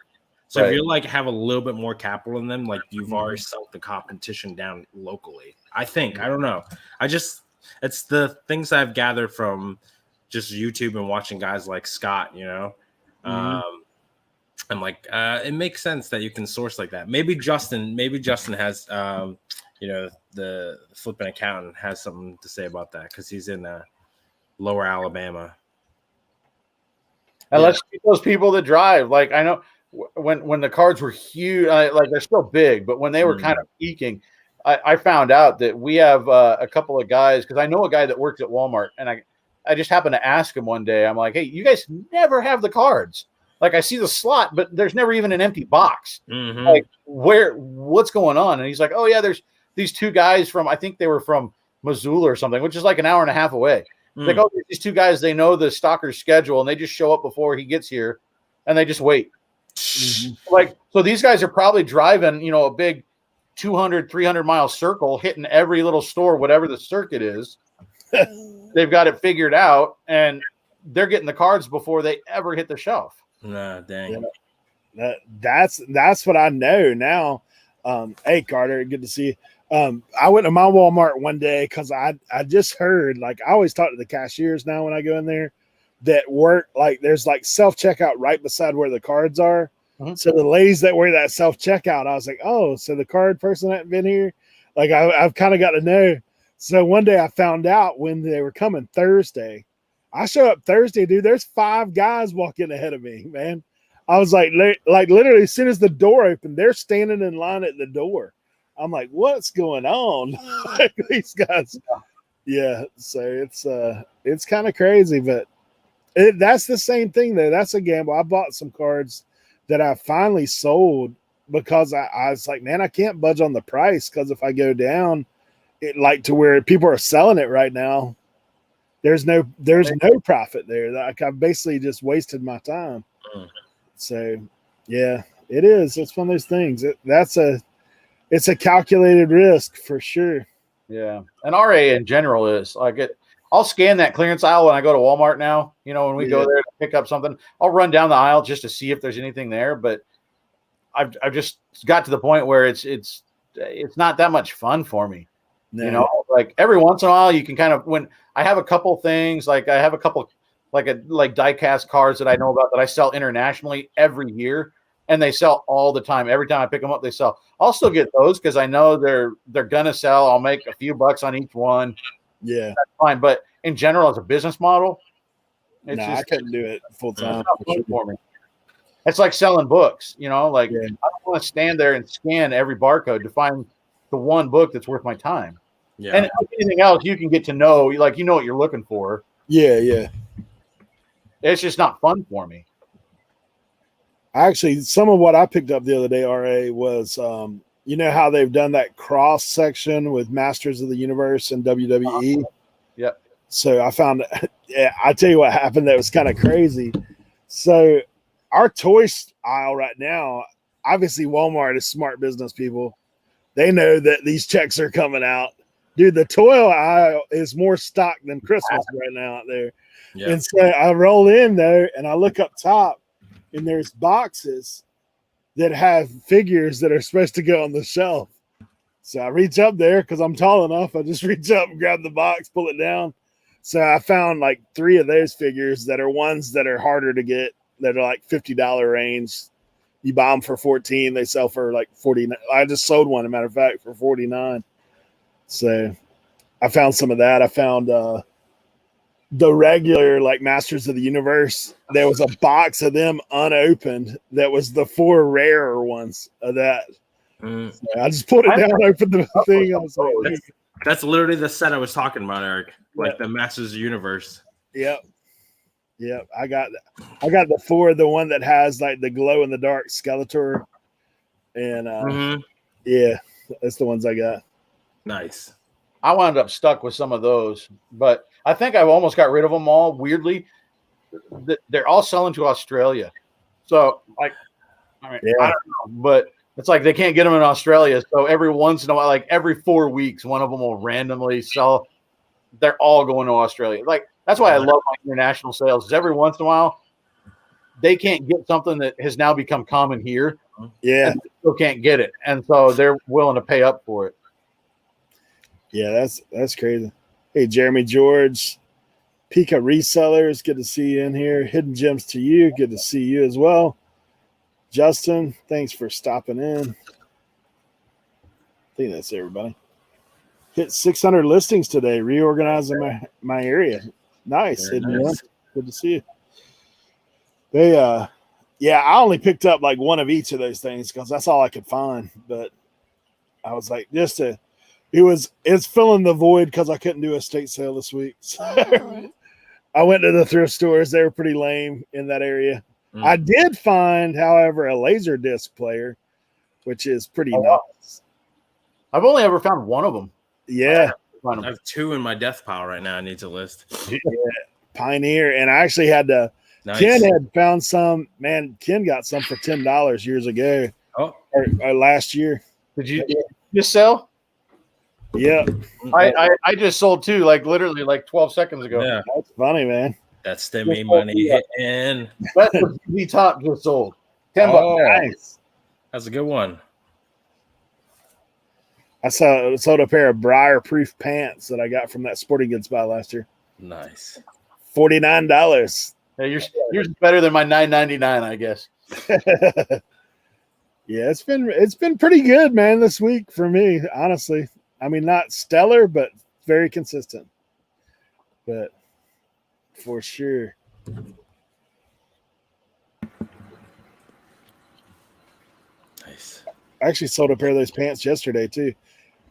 So if you like have a little bit more capital in them, like you've already sucked the competition down locally. I think. I don't know. It's the things I've gathered from just YouTube and watching guys like Scott, I'm like, it makes sense that you can source like that. Maybe Justin has, the flipping accountant has something to say about that because he's in lower Alabama. And let's keep those people that drive. Like I know when the cards were huge, like they're still big, but when they were kind of peaking, I found out that we have a couple of guys, because I know a guy that works at Walmart, and I just happened to ask him one day. I'm like, hey, you guys never have the cards. Like I see the slot, but there's never even an empty box. Like what's going on? And he's like, oh yeah, there's these two guys I think they were from Missoula or something, which is like an hour and a half away. Like, oh, these two guys, they know the stalker's schedule and they just show up before he gets here and they just wait. Like, so these guys are probably driving, a big 200, 300 mile circle, hitting every little store, whatever the circuit is. They've got it figured out and they're getting the cards before they ever hit the shelf. Nah, dang. Yeah. That's what I know now. Hey Carter, good to see you. I went to my Walmart one day because I just heard, like I always talk to the cashiers now when I go in there that work, like there's like self-checkout right beside where the cards are. So the ladies that wear that self-checkout, I was like, oh, so the card person hadn't been here. Like I've kind of got to know. So one day I found out when they were coming Thursday. I show up Thursday, dude. There's 5 guys walking ahead of me, man. I was like literally as soon as the door opened, they're standing in line at the door. I'm like, what's going on? Like, these guys. Yeah. So it's kind of crazy, but that's the same thing though. That's a gamble. I bought some cards that I finally sold because I was like, man, I can't budge on the price because if I go down, it like to where people are selling it right now, there's no profit there. Like I've basically just wasted my time. So yeah, it is. It's one of those things. It's a calculated risk for sure. Yeah. And RA in general is like I'll scan that clearance aisle when I go to Walmart now. When we go there to pick up something, I'll run down the aisle just to see if there's anything there. But I've just got to the point where it's not that much fun for me. No. Like every once in a while you can kind of, when I have a couple things, like I have a couple like die cast cards that I know about that I sell internationally every year, and they sell all the time. Every time I pick them up, they sell. I'll still get those because I know they're gonna sell. I'll make a few bucks on each one. Yeah, that's fine. But in general, as a business model, I couldn't do it full time for me. It's like selling books. I don't want to stand there and scan every barcode to find the one book that's worth my time. Yeah. And anything else, you can get to know, like, what you're looking for. Yeah. It's just not fun for me. Actually, some of what I picked up the other day, RA, was, how they've done that cross section with Masters of the Universe and WWE. Yep. So I found, I tell you what happened that was kind of crazy. So our toys aisle right now, obviously Walmart is smart business people. They know that these checks are coming out. Dude, the toy aisle is more stocked than Christmas right now out there. Yeah. And so I roll in there and I look up top and there's boxes that have figures that are supposed to go on the shelf. So I reach up there because I'm tall enough. I just reach up and grab the box, pull it down. So I found like 3 of those figures that are ones that are harder to get, that are like $50 range. You buy them for $14, they sell for like $49. I just sold one, as a matter of fact, for $49. So I found some of that. I found the regular like Masters of the Universe, there was a box of them unopened that was the 4 rarer ones of that. So I just put it down, opened the thing. I was like, that's literally the set I was talking about, Eric. Like Yeah. the Masters of the Universe. Yep. I got the 4, the one that has like the glow in the dark Skeletor, and yeah, that's the ones I got. Nice. I wound up stuck with some of those, but I think I've almost got rid of them all. Weirdly, they're all selling to Australia. So, like, I mean, I don't know, but it's like they can't get them in Australia. So every once in a while, like every 4 weeks, one of them will randomly sell. They're all going to Australia. Like, that's why I love my international sales. Because every once in a while, they can't get something that has now become common here. Yeah, and they still can't get it, and so they're willing to pay up for it. Yeah, that's crazy. Hey, Jeremy George, Pika Resellers, good to see you in here. Hidden Gems to you, good to see you as well. Justin, thanks for stopping in. I think that's everybody. Hit 600 listings today, reorganizing my area. Nice. Hidden Gems. Good to see you. They I only picked up like one of each of those things because that's all I could find. But I was like, it's filling the void because I couldn't do a estate sale this week. So I went to the thrift stores. They were pretty lame in that area. I did find, however, a laser disc player, which is pretty nice. I've only ever found one of them. Yeah. I have 2 in my death pile right now. I need to list. Yeah. Pioneer. And I actually had to. Nice. Ken had found some. Man, Ken got some for $10 years ago. Oh. Or last year. Did you just sell? Yeah. I just sold 2, like literally like 12 seconds ago. Yeah. That's funny, man. That's Stimmy money hitting. That's the top just sold. $10. Nice. That's a good one. I sold a pair of Briar Proof pants that I got from that sporting goods buy last year. Nice. $49. Yeah, yours is better than my $9.99, I guess. Yeah, it's been pretty good, man, this week for me, honestly. I mean, not stellar, but very consistent. But for sure. Nice. I actually sold a pair of those pants yesterday too.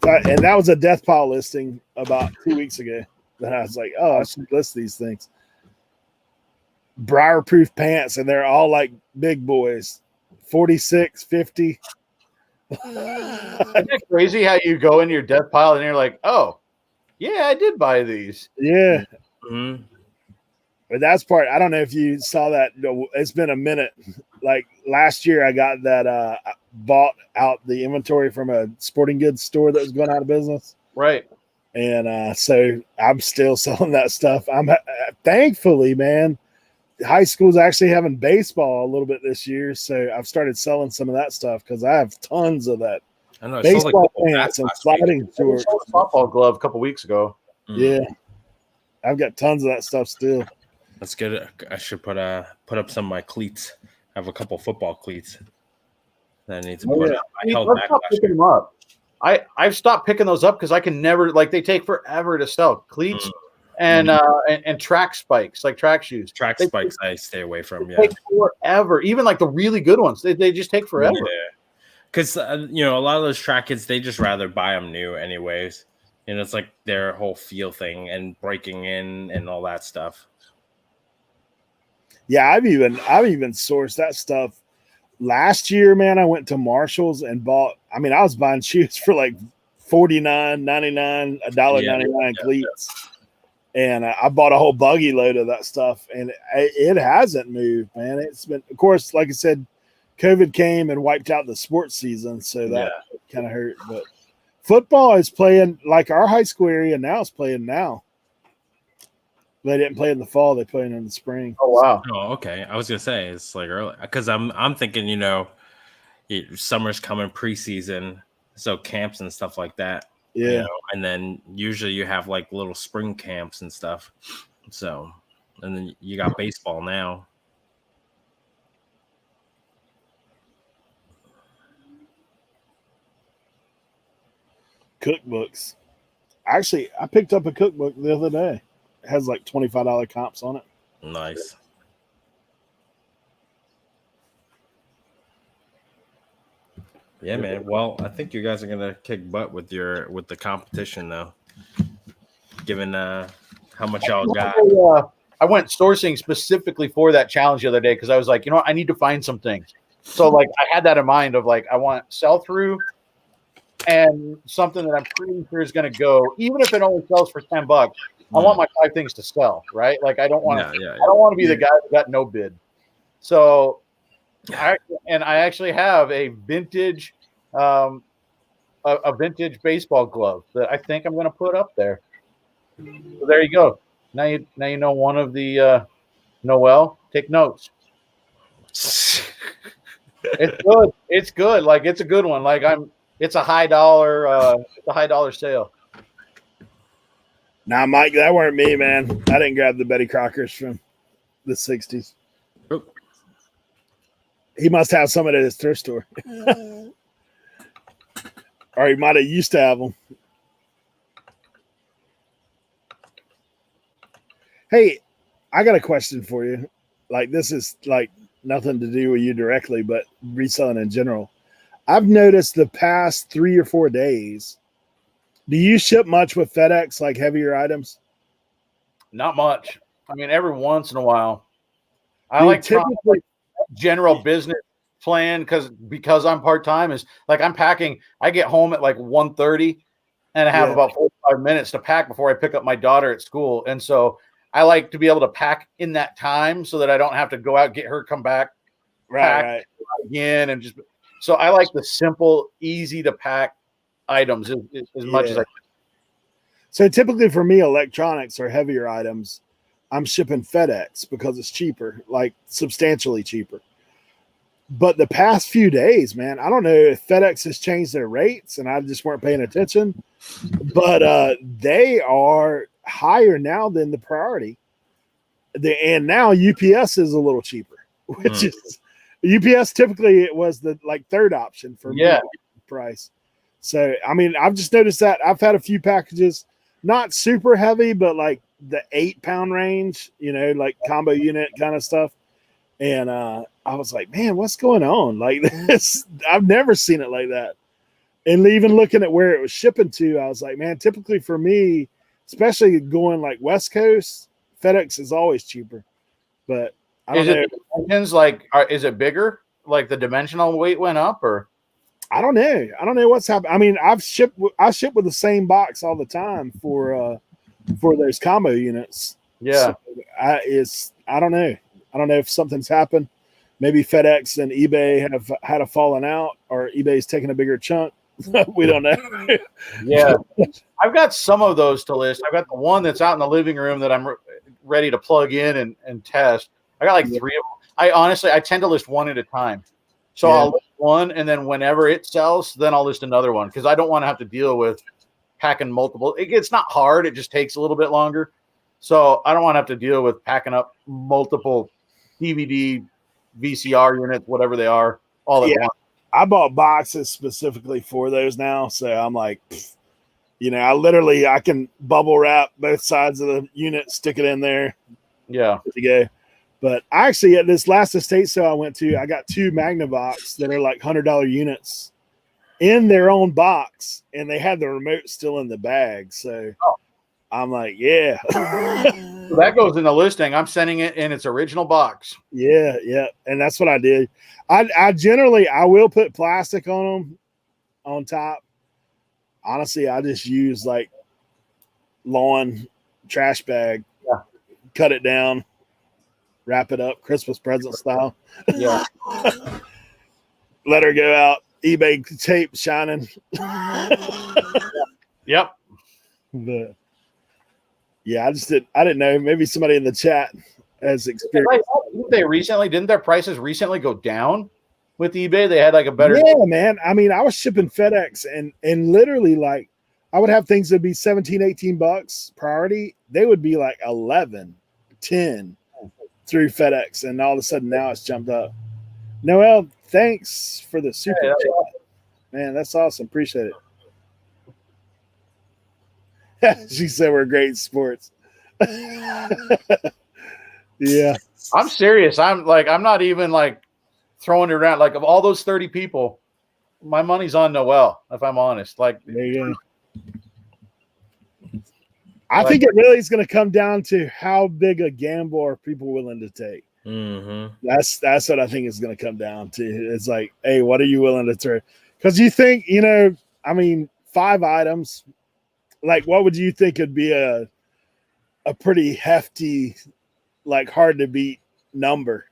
And that was a death pile listing about 2 weeks ago. That I was like, oh, I should list these things. Briar Proof pants, and they're all like big boys. 46, 50. Isn't it crazy how you go into your death pile and you're like, oh, yeah, I did buy these. Yeah. Mm-hmm. But that's part. I don't know if you saw that. It's been a minute. Like last year, I got that bought out the inventory from a sporting goods store that was going out of business. Right. And so I'm still selling that stuff. I'm thankfully, man, high school's actually having baseball a little bit this year. So I've started selling some of that stuff because I have tons of that. I know. Baseball pants and sliding shorts. I sold a softball glove a couple weeks ago. Yeah. I've got tons of that stuff still. That's good. I should put up some of my cleats. I have a couple football cleats that I need to put up. I held back last year. Them up. I've stopped picking those up because I can never, like, they take forever to sell. Cleats and track spikes, like track shoes. Track spikes I stay away from. Take forever. Even like the really good ones, they just take forever. Yeah. Because a lot of those track kids, they just rather buy them new anyways. And it's like their whole feel thing and breaking in and all that stuff. Yeah, I've even sourced that stuff. Last year, man, I went to Marshall's and bought. I mean, I was buying shoes for like $49.99, $1.99 cleats, and I bought a whole buggy load of that stuff. And it hasn't moved, man. It's been, of course, like I said, COVID came and wiped out the sports season, so that kind of hurt. But football is playing, like our high school area now is playing now. They didn't play in the fall; they played in the spring. Oh wow! Oh, okay. I was gonna say it's like early because I'm thinking summer's coming, preseason, so camps and stuff like that. Yeah, and then usually you have like little spring camps and stuff. So, and then you got baseball now. Cookbooks. Actually, I picked up a cookbook the other day. has like $25 comps on it. Nice. Yeah, man. Well, I think you guys are gonna kick butt with the competition, though. Given how much y'all got. I went sourcing specifically for that challenge the other day because I was like, you know what, I need to find some things. So like I had that in mind of like I want sell through and something that I'm pretty sure is going to go, even if it only sells for $10. I want my 5 things to sell, right? Like I don't want to. I don't want to be the guy that got no bid. So I actually have a vintage vintage baseball glove that I think I'm going to put up there. So there you go. Now you know one of the Noel. Take notes. It's good. It's good. Like it's a good one. Like it's a high dollar. It's a high dollar sale. Nah, Mike, that weren't me, man. I didn't grab the Betty Crockers from the 60s. He must have some at his thrift store. Or he might have used to have them. Hey, I got a question for you. Like, this is like nothing to do with you directly, but reselling in general. I've noticed the past 3 or 4 days, do you ship much with FedEx, like heavier items? Not much. I mean, every once in a while. I like typically general business plan because I'm part-time is like I'm packing. I get home at like 1:30 and I have about 45 minutes to pack before I pick up my daughter at school. And so I like to be able to pack in that time so that I don't have to go out, get her, come back, pack again. And just, so I like the simple, easy to pack items as much as I can. So typically for me, electronics or heavier items, I'm shipping FedEx because it's cheaper, like substantially cheaper. But the past few days, man, I don't know if FedEx has changed their rates and I just weren't paying attention, but they are higher now than the priority. And now UPS is a little cheaper, which is UPS typically it was the like third option for me price. So I mean, I've just noticed that I've had a few packages, not super heavy, but like the 8-pound range, you know, like combo unit kind of stuff. And I was like, man, what's going on? Like this, I've never seen it like that. And even looking at where it was shipping to, I was like, man, typically for me, especially going like West Coast, FedEx is always cheaper. But I don't know. Is it bigger? Like the dimensional weight went up, or I don't know. I don't know what's happening. I mean, I ship with the same box all the time for those combo units. Yeah. So I don't know. I don't know if something's happened. Maybe FedEx and eBay have had a falling out, or eBay's taking a bigger chunk. We don't know. Yeah. I've got some of those to list. I've got the one that's out in the living room that I'm ready to plug in and test. I got like 3 of them. I tend to list one at a time. So I'll list one, and then whenever it sells, then I'll list another one because I don't want to have to deal with packing multiple. It's not hard. It just takes a little bit longer. So I don't want to have to deal with packing up multiple DVD, VCR units, whatever they are, all at once. I bought boxes specifically for those now. So I'm like, you know, I can bubble wrap both sides of the unit, stick it in there. Yeah. To go. But actually, at this last estate sale I went to, I got 2 Magnavox that are like $100 units in their own box, and they had the remote still in the bag. So I'm like, yeah. So that goes in the listing. I'm sending it in its original box. Yeah. And that's what I did. I generally will put plastic on them on top. Honestly, I just use like lawn trash bag, cut it down, wrap it up, Christmas present style. Yeah. Let her go out. eBay tape shining. Yep. But yeah, I didn't know. Maybe somebody in the chat has experience. Didn't their prices recently go down with eBay? They had like a better. Yeah, man. I mean, I was shipping FedEx and literally like I would have things that'd be $17-$18 priority. They would be like 11, 10 through FedEx. And all of a sudden now it's jumped up. Noel, thanks for the super chat. Awesome. Man, that's awesome. Appreciate it. She said we're great sports. Yeah. I'm serious. I'm not even like throwing it around. Like of all those 30 people, my money's on Noel, if I'm honest. Like, There you go. I think it really is going to come down to how big a gamble are people willing to take. Mm-hmm. That's what I think it's going to come down to. It's like, hey, what are you willing to throw? Because you think, you know, I mean, 5 items. Like, what would you think would be a pretty hefty, like hard to beat number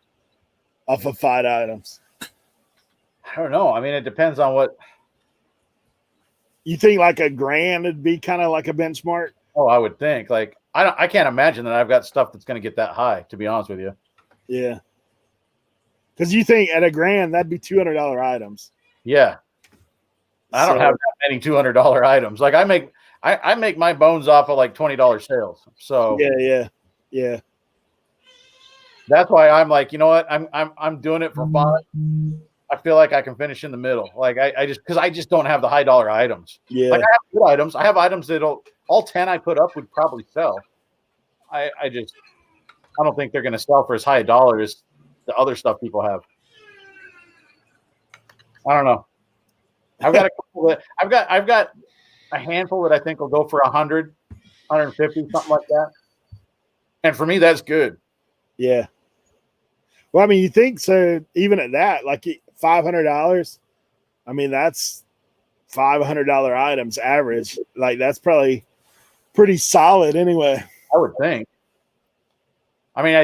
off of 5 items? I don't know. I mean, it depends on what you think. Like $1,000 would be kind of like a benchmark. Oh, I would think. Like, I can't imagine that I've got stuff that's going to get that high, to be honest with you. Yeah. Because you think at $1,000, that'd be $200 items. Yeah. I don't have that many $200 items. Like I make my bones off of like $20 sales. So yeah. That's why I'm like, you know what? I'm doing it for fun. I feel like I can finish in the middle. Like I just don't have the high dollar items. Yeah. Like I have good items. I have items that'll all 10 I put up would probably sell. I don't think they're going to sell for as high a dollar as the other stuff people have. I don't know. I've got a couple that I've got a handful that I think will go for 100, 150, something like that. And for me, that's good. Yeah. Well, I mean, you think so? Even at that, like $500. I mean, that's $500 items average. Like that's probably pretty solid anyway. I would think. I mean,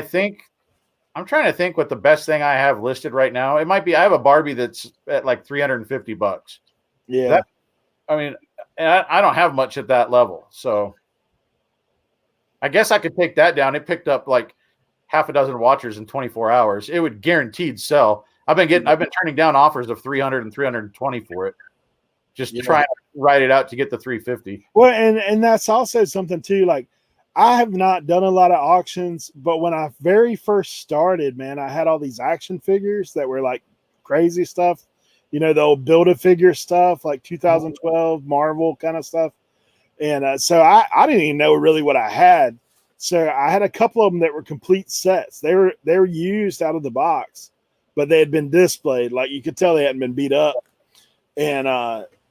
I'm trying to think what the best thing I have listed right now. It might be I have a Barbie that's at like $350. Yeah. I mean, I don't have much at that level, so I guess I could take that down. It picked up like half a dozen watchers in 24 hours. It would guaranteed sell. I've been turning down offers of 300 and 320 for it. Just trying to write it out to get the 350. Well, and that's also something too. Like I have not done a lot of auctions, but when I very first started, man, I had all these action figures that were like crazy stuff. You know, the old Build-A-Figure stuff, like 2012 Marvel kind of stuff. And so I didn't even know really what I had. So I had a couple of them that were complete sets. They were used out of the box, but they had been displayed. Like you could tell they hadn't been beat up. And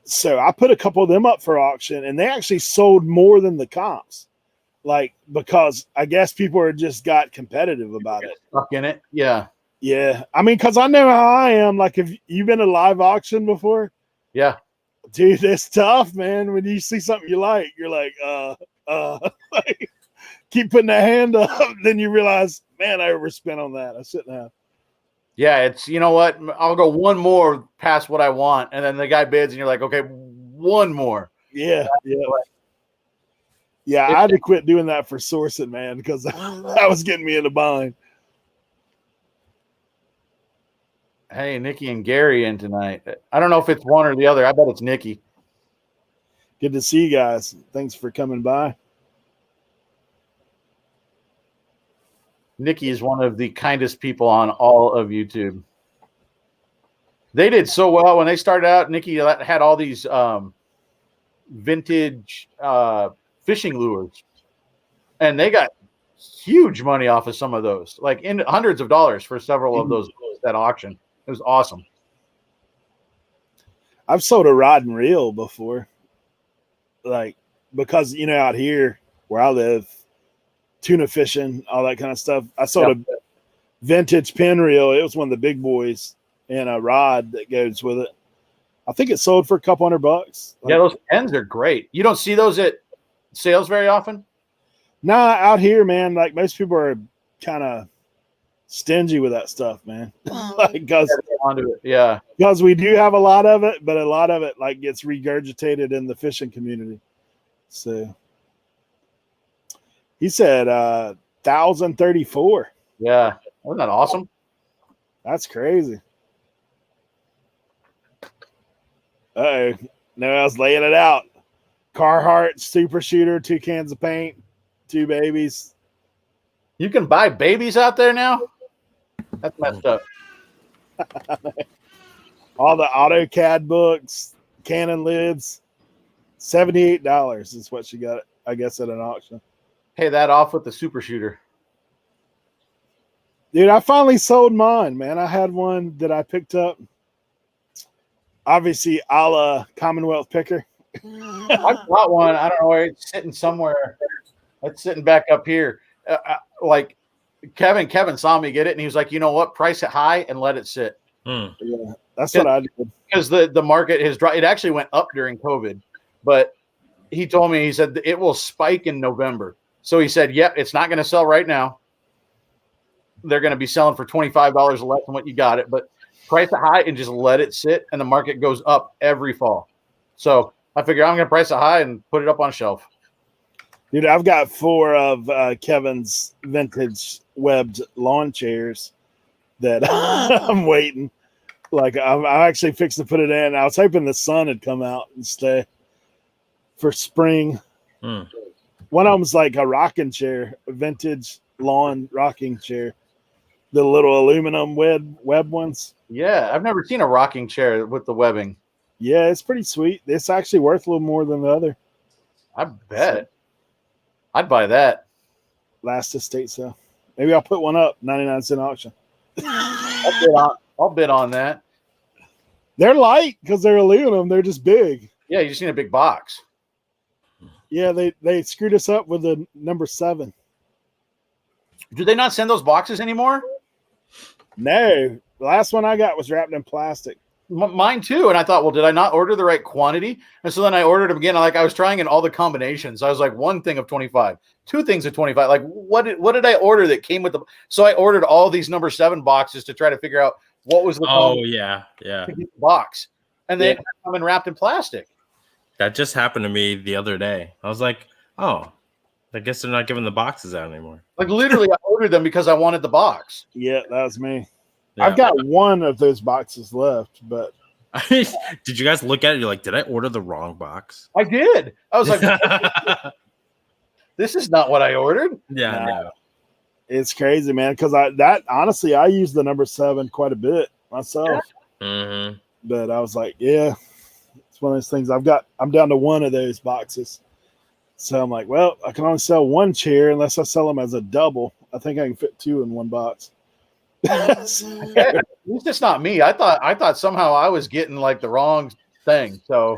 so I put a couple of them up for auction, and they actually sold more than the comps. Like, because I guess people are just got competitive about it. Stuck in it. Yeah. Yeah. I mean, because I know how I am. Like, if you've been to live auction before. Yeah. Dude, it's tough, man. When you see something you like, you're like, like, keep putting that hand up. Then you realize, man, I overspent on that. I shouldn't have. Yeah, it's, you know what? I'll go one more past what I want. And then the guy bids and you're like, okay, one more. Yeah. Yeah, I had to quit doing that for sourcing, man, because that was getting me in a bind. Hey, Nikki and Gary in tonight. I don't know if it's one or the other. I bet it's Nikki. Good to see you guys. Thanks for coming by. Nikki is one of the kindest people on all of YouTube. They did so well when they started out. Nikki had all these vintage fishing lures, and they got huge money off of some of those, like in hundreds of dollars for several of those at auction. It was awesome. I've sold a rod and reel before, like, because, you know, out here where I live, tuna fishing, all that kind of stuff. I sold a vintage pin reel. It was one of the big boys, and a rod that goes with it. I think it sold for a couple $100. Like, yeah, those pens are great. You don't see those at sales very often? Nah, out here, man, like most people are kind of stingy with that stuff, man. Like, because we do have a lot of it, but a lot of it like gets regurgitated in the fishing community. So he said 1,034. Yeah, wasn't that awesome? That's crazy. Uh-oh. No, I was laying it out. Carhartt Super Shooter, 2 cans of paint, 2 babies. You can buy babies out there now? That's messed up. All the AutoCAD books, Canon lids, $78 is what she got, I guess, at an auction. pay that off with the super shooter. Dude, I finally sold mine, man. I had one that I picked up, obviously a la Commonwealth Picker. I've got one. I don't know where it's sitting somewhere. It's sitting back up here. Like Kevin saw me get it, and he was like, "You know what? Price it high and let it sit." Yeah, that's what I did. Because the market has dropped. It actually went up during COVID, but he told me, he said it will spike in November. So he said, "Yep, it's not going to sell right now. They're going to be selling for $25 less than what you got it, but price it high and just let it sit, and the market goes up every fall." So I figure I'm going to price it high and put it up on a shelf. Dude, I've got 4 of Kevin's vintage webbed lawn chairs that I'm waiting. Like I'm actually fixed to put it in. I was hoping the sun had come out and stay for spring. One of them's like a rocking chair, a vintage lawn rocking chair. The little aluminum web ones. Yeah, I've never seen a rocking chair with the webbing. Yeah, it's pretty sweet. It's actually worth a little more than the other. I bet. So, I'd buy that. Last estate sale. Maybe I'll put one up, 99-cent auction. I'll bid on that. They're light because they're aluminum. They're just big. Yeah, you just need a big box. Yeah, they screwed us up with the number 7. Do they not send those boxes anymore? No. The last one I got was wrapped in plastic. Mine too. And I thought, well, did I not order the right quantity? And so then I ordered them again. I was trying in all the combinations. I was like, 1 thing of 25, 2 things of 25. Like, what did I order that came with the? So I ordered all these number 7 boxes to try to figure out what was the box, and they come in wrapped in plastic. That just happened to me the other day. I was like, oh, I guess they're not giving the boxes out anymore. Like literally, I ordered them because I wanted the box. Yeah, that was me. Yeah. I've got 1 of those boxes left, but did you guys look at it? You're like, did I order the wrong box? I did. I was like, this is not what I ordered. Yeah, no. It's crazy, man. Because honestly, I use the number 7 quite a bit myself. Mm-hmm. But I was like, yeah, it's one of those things. I'm down to 1 of those boxes. So I'm like, well, I can only sell 1 chair unless I sell them as a double. I think I can fit 2 in 1 box. It's just not me. I thought somehow I was getting like the wrong thing. So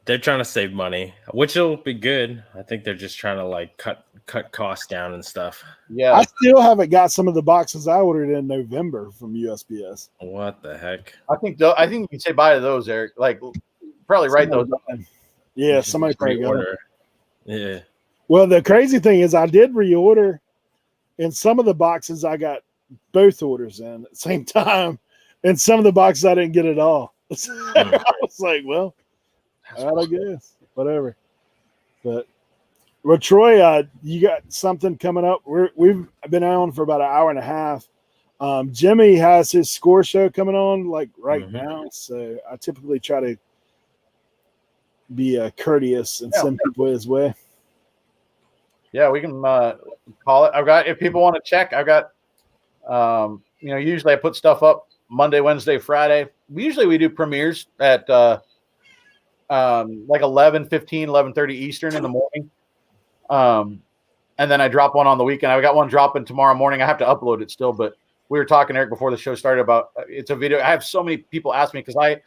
they're trying to save money, which will be good. I think they're just trying to like cut costs down and stuff. Yeah, I still haven't got some of the boxes I ordered in November from USPS. What the heck? I think you can say bye to those, Eric. Like probably write those up. Yeah, somebody probably got it. Yeah. Well, the crazy thing is I did reorder, and some of the boxes I got both orders in at the same time, and some of the boxes I didn't get at all. I was like, well, I guess whatever. But well, Troy, you got something coming up? We've been on for about an hour and a half. Jimmy has his score show coming on like right now, so I typically try to be courteous and send people his way. Yeah, we can call it. I've got, if people want to check, I've got usually I put stuff up Monday, Wednesday, Friday. Usually we do premieres at like 11:15, 11:30 Eastern in the morning. And then I drop one on the weekend. I got one dropping tomorrow morning. I have to upload it still, but we were talking, Eric, before the show started about it's a video. I have so many people ask me because I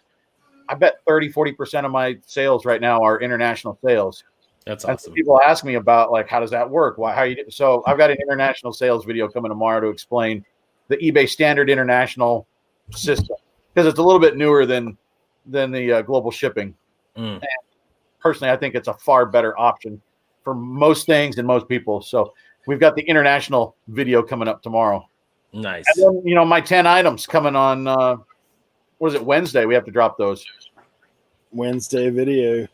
bet 30-40% of my sales right now are international sales. That's awesome. And people ask me about like, how does that work? How you do? So I've got an international sales video coming tomorrow to explain the eBay standard international system, because it's a little bit newer than the global shipping. And personally, I think it's a far better option for most things and most people. So we've got the international video coming up tomorrow. Nice. And then, my 10 items coming on, what is it, Wednesday? We have to drop those. Wednesday video.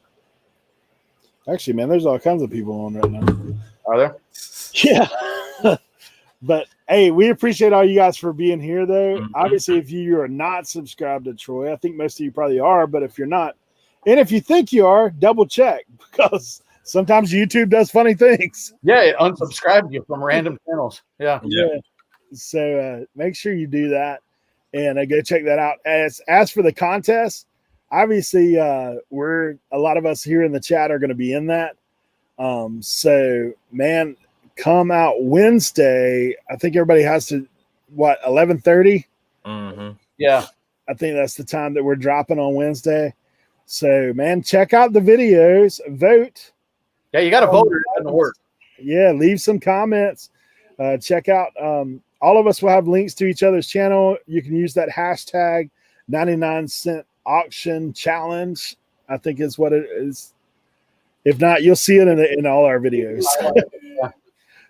Actually, man, there's all kinds of people on right now. Are there? Yeah. But, hey, we appreciate all you guys for being here, though. Obviously, if you are not subscribed to Troy, I think most of you probably are, but if you're not, and if you think you are, double check, because sometimes YouTube does funny things. Yeah, it unsubscribed you from random channels. Yeah. So make sure you do that and go check that out. As for the contest, obviously, a lot of us here in the chat are going to be in that. So, man, come out Wednesday. I think everybody has to 11:30. Yeah, I think that's the time that we're dropping on Wednesday. So, man, check out the videos, vote. yeah, you got to vote or it doesn't work. Yeah, leave some comments. Check out. All of us will have links to each other's channel. You can use that hashtag 99-cent auction challenge, I think is what it is. If not, you'll see it in all our videos.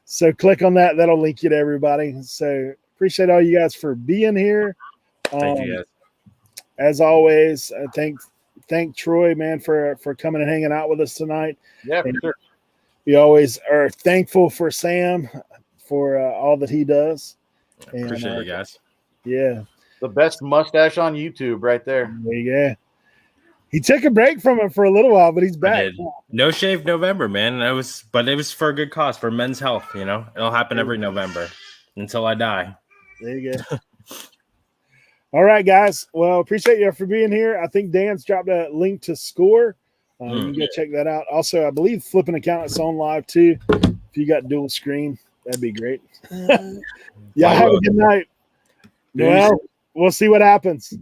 So click on that. That'll link you to everybody. So appreciate all you guys for being here. Thank you guys. As always, thank Troy, man, for coming and hanging out with us tonight. Yeah, for sure. We always are thankful for Sam for all that he does. Appreciate you guys. Yeah. The best mustache on YouTube right there. There you go. He took a break from it for a little while, but he's back. No shave November, man. It was for a good cause, for men's health. You know, it'll happen every November until I die. There you go. All right, guys. Well, appreciate you for being here. I think Dan's dropped a link to Score. You can go check that out. Also, I believe Flipping Accountant's on live too. If you got dual screen, that'd be great. Yeah, have a good night. Well, we'll see what happens.